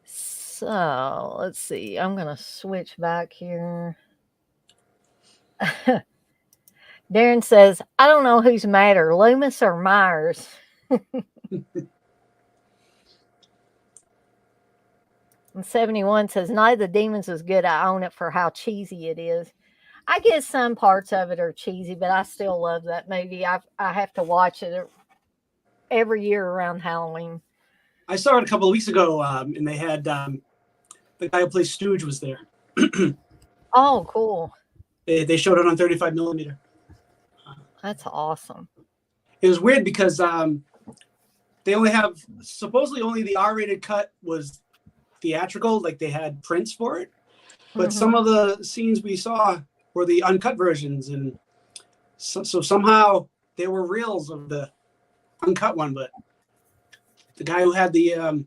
[SPEAKER 1] So let's see. I'm going to switch back here. Darren says, I don't know who's madder, Loomis or Myers. And 71 says, Night of the Demons is good. I own it for how cheesy it is. I guess some parts of it are cheesy, but I still love that movie. I have to watch it every year around Halloween.
[SPEAKER 2] I saw it a couple of weeks ago, and they had the guy who plays Stooge was there.
[SPEAKER 1] Oh, cool.
[SPEAKER 2] They showed it on 35 millimeter.
[SPEAKER 1] That's awesome.
[SPEAKER 2] It was weird because they only have supposedly only the R-rated cut was theatrical, like they had prints for it. But some of the scenes we saw were the uncut versions, and so somehow there were reels of the uncut one, but the guy who had the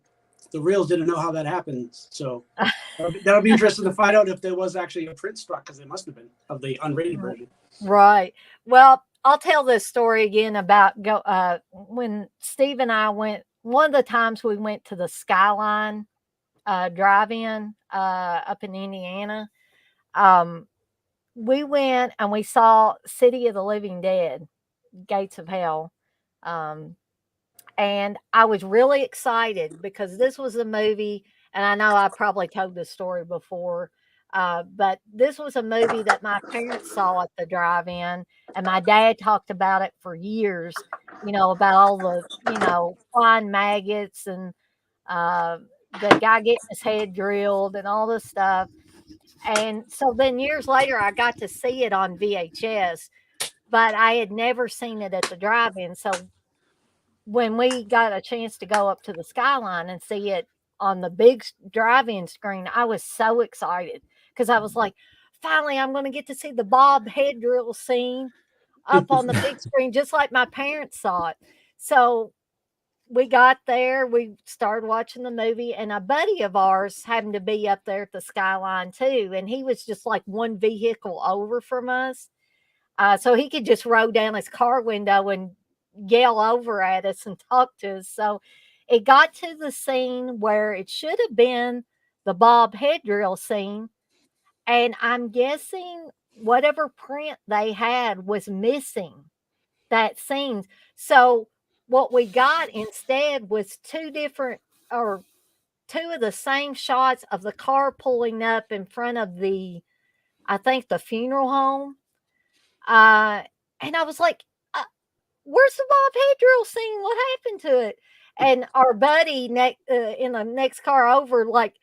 [SPEAKER 2] reels didn't know how that happened. So that'll be interesting to find out if there was actually a print struck, because there must have been, of the unrated version.
[SPEAKER 1] Right. Well, I'll tell this story again about when Steve and I went. One of the times we went to the Skyline drive-in up in Indiana. We went and we saw City of the Living Dead, Gates of Hell. And I was really excited because this was a movie, and I know I probably told this story before, but this was a movie that my parents saw at the drive-in, and my dad talked about it for years, about all the, flying maggots and the guy getting his head drilled and all this stuff. And so then years later, I got to see it on VHS, but I had never seen it at the drive-in. So when we got a chance to go up to the Skyline and see it on the big drive-in screen, I was so excited because I was like, finally, I'm going to get to see the Bob head drill scene up on the big screen, just like my parents saw it. So we got there, we started watching the movie, and a buddy of ours happened to be up there at the Skyline too. And he was just like one vehicle over from us. So he could just roll down his car window and yell over at us and talk to us. So it got to the scene where it should have been the Bob head drill scene. And I'm guessing whatever print they had was missing that scene. So what we got instead was two of the same shots of the car pulling up in front of I think the funeral home. And I was like, where's the Bob head drill scene? What happened to it? And our buddy in the next car over, like,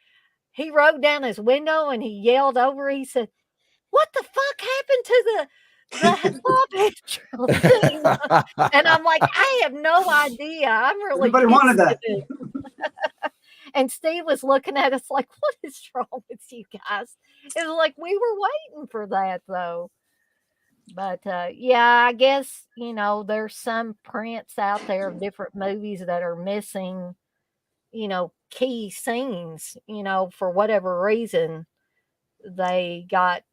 [SPEAKER 1] he rolled down his window and he yelled over. He said, what the fuck happened to the Bob head drill scene? And I'm like, I have no idea. I'm really
[SPEAKER 2] Everybody wanted that.
[SPEAKER 1] And Steve was looking at us like, what is wrong with you guys? It was like, we were waiting for that though. But yeah, I guess, there's some prints out there of different movies that are missing, key scenes, for whatever reason. They got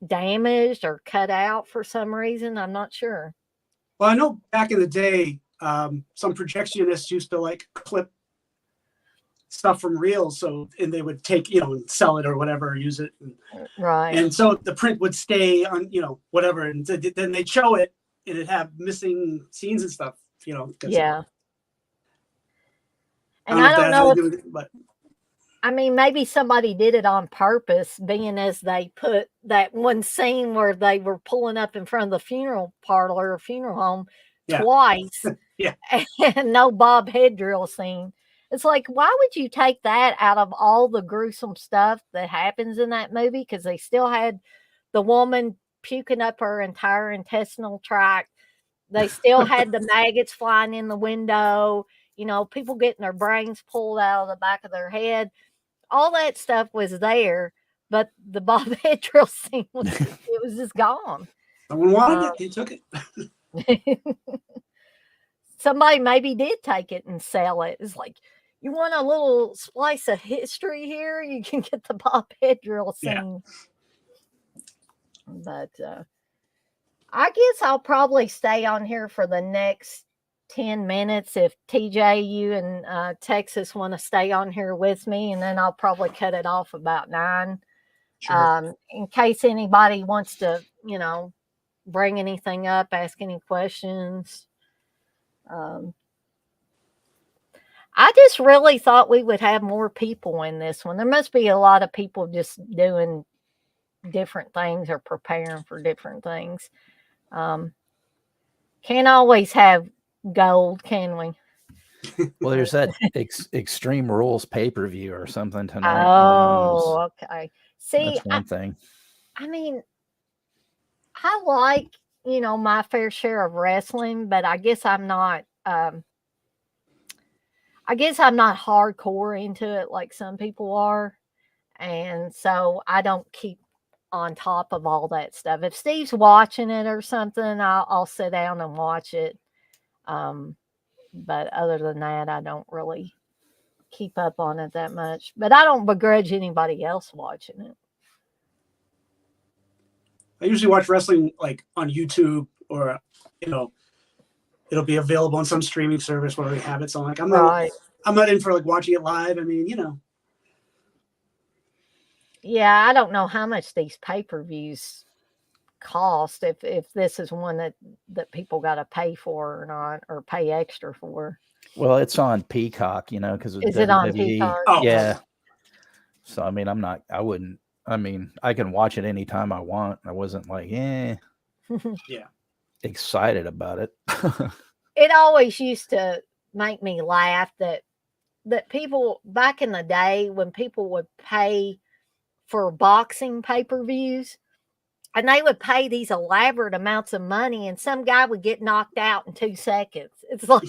[SPEAKER 1] damaged or cut out for some reason. I'm not sure.
[SPEAKER 2] Well, I know back in the day, some projectionists used to like clip stuff from reels, and they would take, and sell it or whatever, or use it.
[SPEAKER 1] Right.
[SPEAKER 2] And so the print would stay on, whatever, and then they'd show it, and it'd have missing scenes and stuff,
[SPEAKER 1] Yeah. And
[SPEAKER 2] I
[SPEAKER 1] I don't know if,
[SPEAKER 2] but
[SPEAKER 1] I mean, maybe somebody did it on purpose, being as they put that one scene where they were pulling up in front of the funeral parlor or funeral home twice.
[SPEAKER 2] Yeah.
[SPEAKER 1] And no Bob head drill scene. It's like, why would you take that out of all the gruesome stuff that happens in that movie? Because they still had the woman puking up her entire intestinal tract. They still had the maggots flying in the window, people getting their brains pulled out of the back of their head. All that stuff was there, but the Bob head drill scene was just gone.
[SPEAKER 2] Someone wanted it, they took it.
[SPEAKER 1] Somebody maybe did take it and sell it. It's like, you want a little slice of history here? You can get the Bob head drill scene. Yeah. But I guess I'll probably stay on here for the next 10 minutes if TJ, you and Texas want to stay on here with me, and then I'll probably cut it off about 9. Sure. In case anybody wants to, bring anything up, ask any questions. I just really thought we would have more people in this one. There must be a lot of people just doing different things or preparing for different things. Can't always have gold, can we?
[SPEAKER 4] Well, there's that Extreme Rules pay-per-view or something tonight.
[SPEAKER 1] Oh, okay. See,
[SPEAKER 4] that's one thing.
[SPEAKER 1] I mean, I like, my fair share of wrestling, but I guess I'm not hardcore into it like some people are. And so I don't keep on top of all that stuff. If Steve's watching it or something, I'll sit down and watch it. But other than that, I don't really keep up on it that much. But I don't begrudge anybody else watching it.
[SPEAKER 2] I usually watch wrestling like on YouTube, or it'll be available on some streaming service where we have it. So I'm like, I'm not in for like watching it live. I mean,
[SPEAKER 1] Yeah, I don't know how much these pay-per-views cost, if this is one that people got to pay for or not, or pay extra for.
[SPEAKER 4] Well, it's on Peacock, because
[SPEAKER 1] is it on Peacock?
[SPEAKER 2] Oh,
[SPEAKER 4] yeah. So I mean, I can watch it anytime I want. I wasn't like,
[SPEAKER 2] yeah,
[SPEAKER 4] excited about it.
[SPEAKER 1] It always used to make me laugh that people back in the day, when people would pay for boxing pay-per-views, and they would pay these elaborate amounts of money, and some guy would get knocked out in 2 seconds. It's like,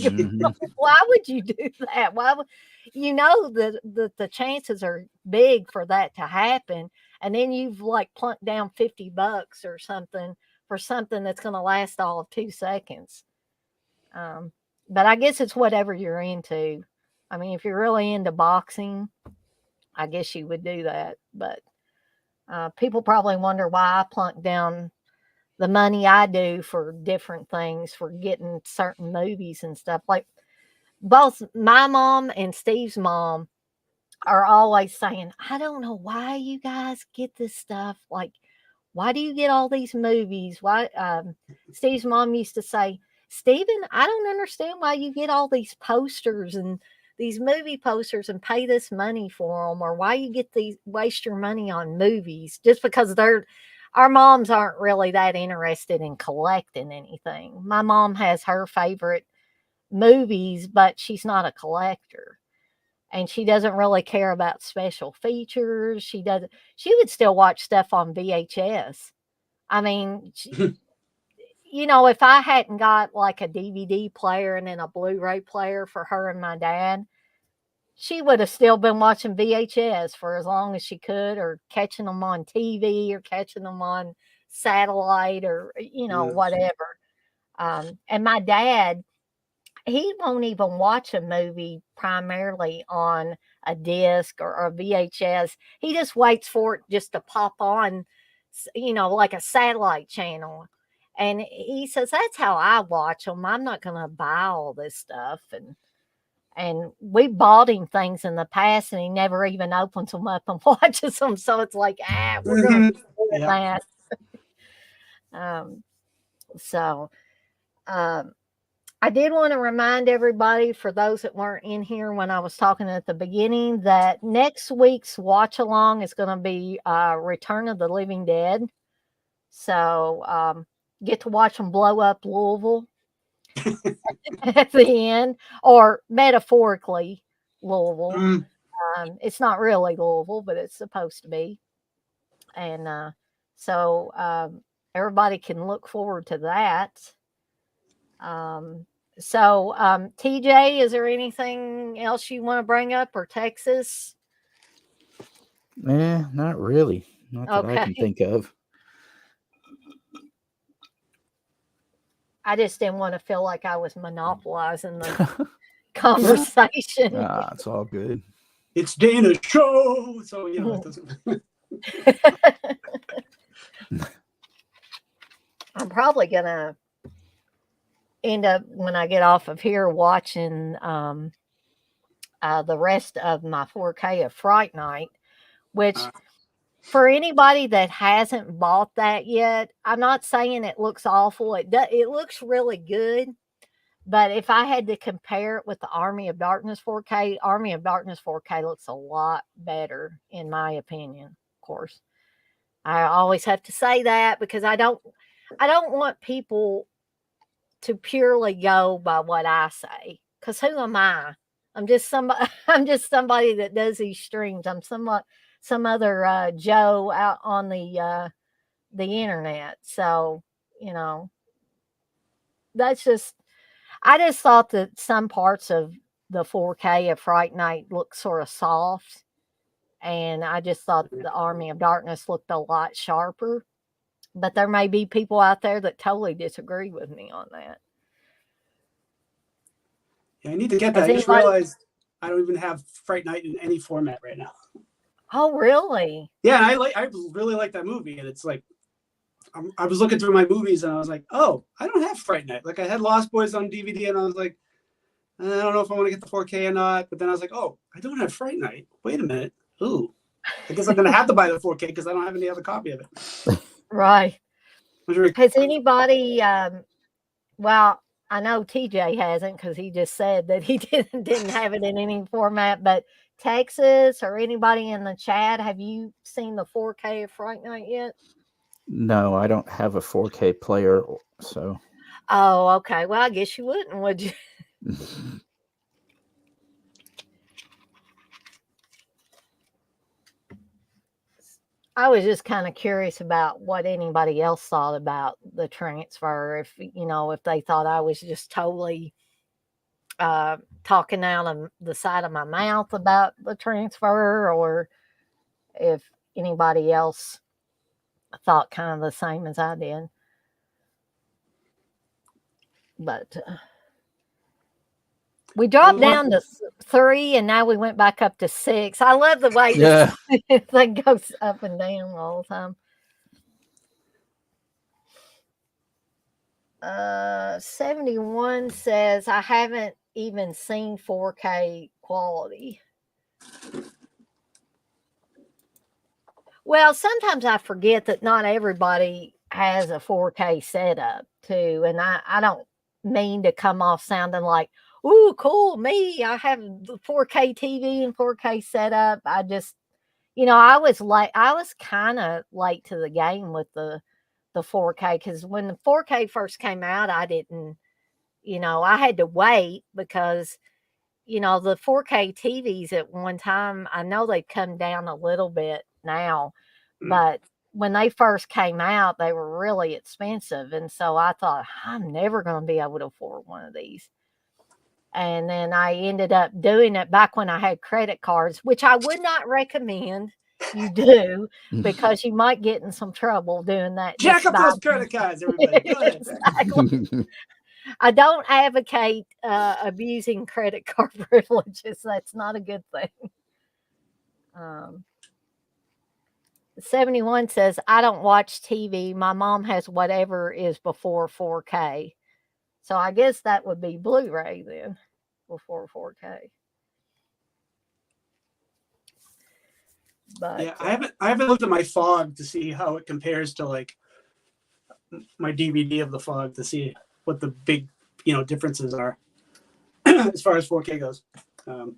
[SPEAKER 1] why would you do that? Why would that the chances are big for that to happen, and then you've like plunked down $50 or something for something that's going to last all of 2 seconds. But I guess it's whatever you're into. I mean, if you're really into boxing, I guess you would do that. But people probably wonder why I plunk down the money I do for different things, for getting certain movies and stuff. Like, both my mom and Steve's mom are always saying, I don't know why you guys get this stuff. Like, why do you get all these movies? Why? Steve's mom used to say, Steven, I don't understand why you get all these posters and these movie posters and pay this money for them, or why you waste your money on movies, just because our moms aren't really that interested in collecting anything. My mom has her favorite movies, but she's not a collector, and she doesn't really care about special features. She would still watch stuff on VHS. I mean, if I hadn't got like a DVD player and then a Blu-ray player for her and my dad, she would have still been watching VHS for as long as she could, or catching them on TV, or catching them on satellite, or whatever. And my dad, he won't even watch a movie primarily on a disc or a VHS. He just waits for it just to pop on, like a satellite channel. And he says, that's how I watch them. I'm not going to buy all this stuff. And we bought him things in the past, and he never even opens them up and watches them. So it's like, we're going to do that. So I did want to remind everybody, for those that weren't in here when I was talking at the beginning, that next week's watch along is going to be Return of the Living Dead. So get to watch them blow up Louisville at the end, or metaphorically Louisville. It's not really Louisville, but it's supposed to be. And so everybody can look forward to that. So TJ, is there anything else you want to bring up, or Texas?
[SPEAKER 4] Not really. Not that I can think of.
[SPEAKER 1] I just didn't want to feel like I was monopolizing the conversation.
[SPEAKER 4] It's all good.
[SPEAKER 2] It's Dana's show. So, it doesn't.
[SPEAKER 1] I'm probably going to end up, when I get off of here, watching the rest of my 4K of Fright Night, which for anybody that hasn't bought that yet, I'm not saying it looks awful. It looks really good. But if I had to compare it with the Army of Darkness 4K, Army of Darkness 4K looks a lot better, in my opinion. Of course, I always have to say that, because I don't want people to purely go by what I say. Because who am I? I'm just somebody that does these streams. I'm some other Joe out on the internet. So, that's just, I just thought that some parts of the 4K of Fright Night looked sort of soft. And I just thought the Army of Darkness looked a lot sharper. But there may be people out there that totally disagree with me on that.
[SPEAKER 2] Yeah, I need to get that. I just realized I don't even have Fright Night in any format right now.
[SPEAKER 1] Oh, really?
[SPEAKER 2] Yeah, and I really like that movie, and it's like, I was looking through my movies, and I was like, oh, I don't have Fright Night. Like, I had Lost Boys on DVD, and I was like, I don't know if I want to get the 4K or not. But then I was like, oh, I don't have Fright Night. Wait a minute. Ooh, I guess I'm gonna have to buy the 4K because I don't have any other copy of it.
[SPEAKER 1] Right. Has anybody? Well, I know TJ hasn't, because he just said that he didn't have it in any format. But Texas, or anybody in the chat, have you seen the 4K of Fright Night yet?
[SPEAKER 4] No, I don't have a 4K player, so.
[SPEAKER 1] Oh, okay. Well, I guess you wouldn't, would you? I was just kind of curious about what anybody else thought about the transfer. If they thought I was just totally talking out of the side of my mouth about the transfer, or if anybody else thought kind of the same as I did. But we dropped down to 3, and now we went back up to 6. I love the way this thing goes up and down all the time. 71 says, I haven't even seen 4K quality. Well, sometimes I forget that not everybody has a 4K setup too. And I don't mean to come off sounding like, ooh, cool, me. I have the 4K TV and 4K setup. I just, I was kind of late to the game with the 4K, because when the 4K first came out, I didn't, I had to wait, because, the 4K TVs at one time, I know they've come down a little bit now, but when they first came out, they were really expensive. And so I thought, I'm never going to be able to afford one of these. And then I ended up doing it back when I had credit cards, which I would not recommend you do because you might get in some trouble doing that.
[SPEAKER 2] Jack up those credit cards, everybody. Go ahead.
[SPEAKER 1] Exactly. I don't advocate abusing credit card privileges. That's not a good thing. 71 says, I don't watch TV. My mom has whatever is before 4K. So I guess that would be Blu-ray then, before 4K. But
[SPEAKER 2] yeah, I haven't looked at my fog to see how it compares to like my DVD of the fog to see what the big differences are as far as 4K goes.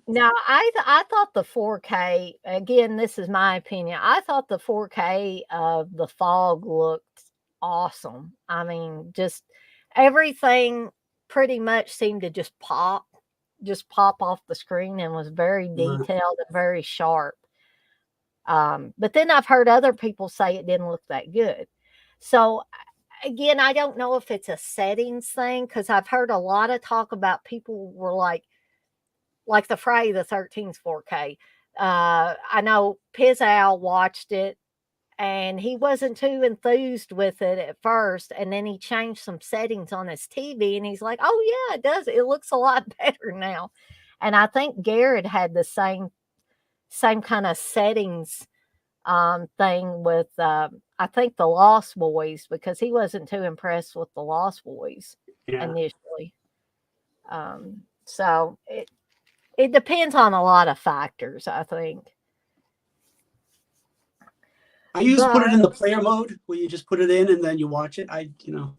[SPEAKER 1] Now, I thought the 4K, again, this is my opinion, I thought the 4K of the fog looked awesome. I mean, just everything pretty much seemed to just pop off the screen and was very detailed and very sharp. But then I've heard other people say it didn't look that good. So again, I don't know if it's a settings thing, because I've heard a lot of talk about people were like the Friday the 13th 4K. I know Pizzal watched it and he wasn't too enthused with it at first. And then he changed some settings on his TV and he's like, oh yeah, it does. It looks a lot better now. And I think Garrett had the same kind of settings thing with, I think the Lost Boys, because he wasn't too impressed with the Lost Boys initially. So it depends on a lot of factors, I think.
[SPEAKER 2] I put it in the player mode where you just put it in and then you watch it. I don't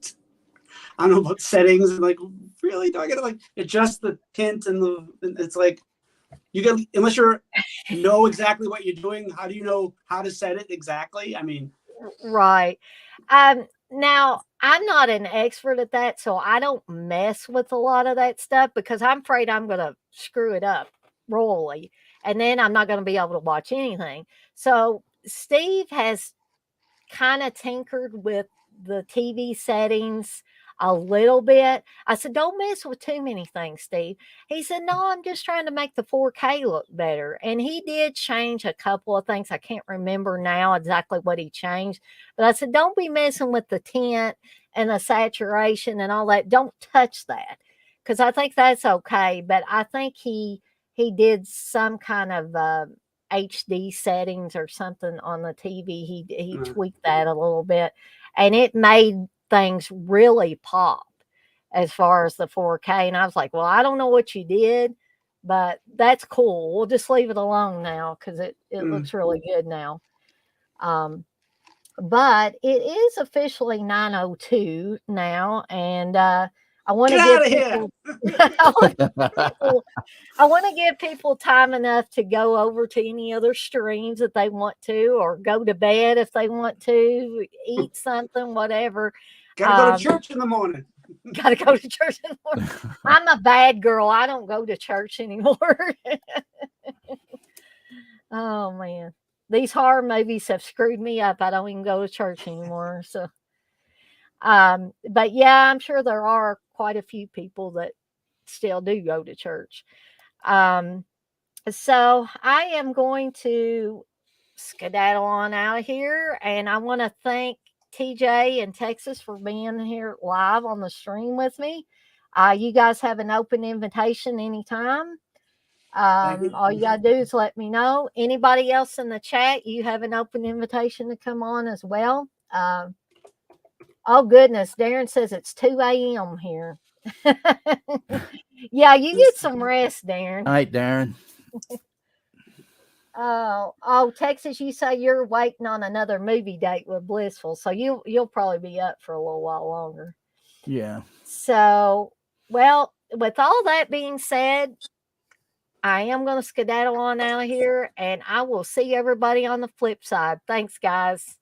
[SPEAKER 2] know about settings and like, really, do I gotta like adjust the tint and it's like you got, unless you know exactly what you're doing, how do you know how to set it exactly? I mean,
[SPEAKER 1] right. Now I'm not an expert at that, so I don't mess with a lot of that stuff because I'm afraid I'm going to screw it up royally, and then I'm not going to be able to watch anything. So Steve has kind of tinkered with the TV settings a little bit. I said, don't mess with too many things, Steve. He said, no, I'm just trying to make the 4K look better. And he did change a couple of things. I can't remember now exactly what he changed, but I said, don't be messing with the tint and the saturation and all that. Don't touch that, because I think that's okay. But I think he did some kind of HD settings or something on the TV. He tweaked that a little bit, and it made things really pop as far as the 4K. And I was like, well, I don't know what you did, but that's cool. We'll just leave it alone now because it looks really good now. But it is officially 9:02 now, and I want to give people I want to give people time enough to go over to any other streams if they want to, or go to bed if they want to, eat something, whatever.
[SPEAKER 2] Gotta go to church in the morning.
[SPEAKER 1] Gotta go to church in the morning. I'm a bad girl. I don't go to church anymore. Oh man. These horror movies have screwed me up. I don't even go to church anymore. So but yeah, I'm sure there are quite a few people that still do go to church. So I am going to skedaddle on out of here, and I want to thank TJ in Texas for being here live on the stream with me. You guys have an open invitation anytime. All you gotta do is let me know. Anybody else in the chat, you have an open invitation to come on as well. Oh goodness, Darren says it's 2 a.m. here. Yeah, you get some rest, Darren.
[SPEAKER 4] All right, Darren.
[SPEAKER 1] Oh, Texas, you say you're waiting on another movie date with Blissful, so you'll probably be up for a little while longer.
[SPEAKER 4] Yeah.
[SPEAKER 1] So, well, with all that being said, I am going to skedaddle on out of here, and I will see everybody on the flip side. Thanks, guys.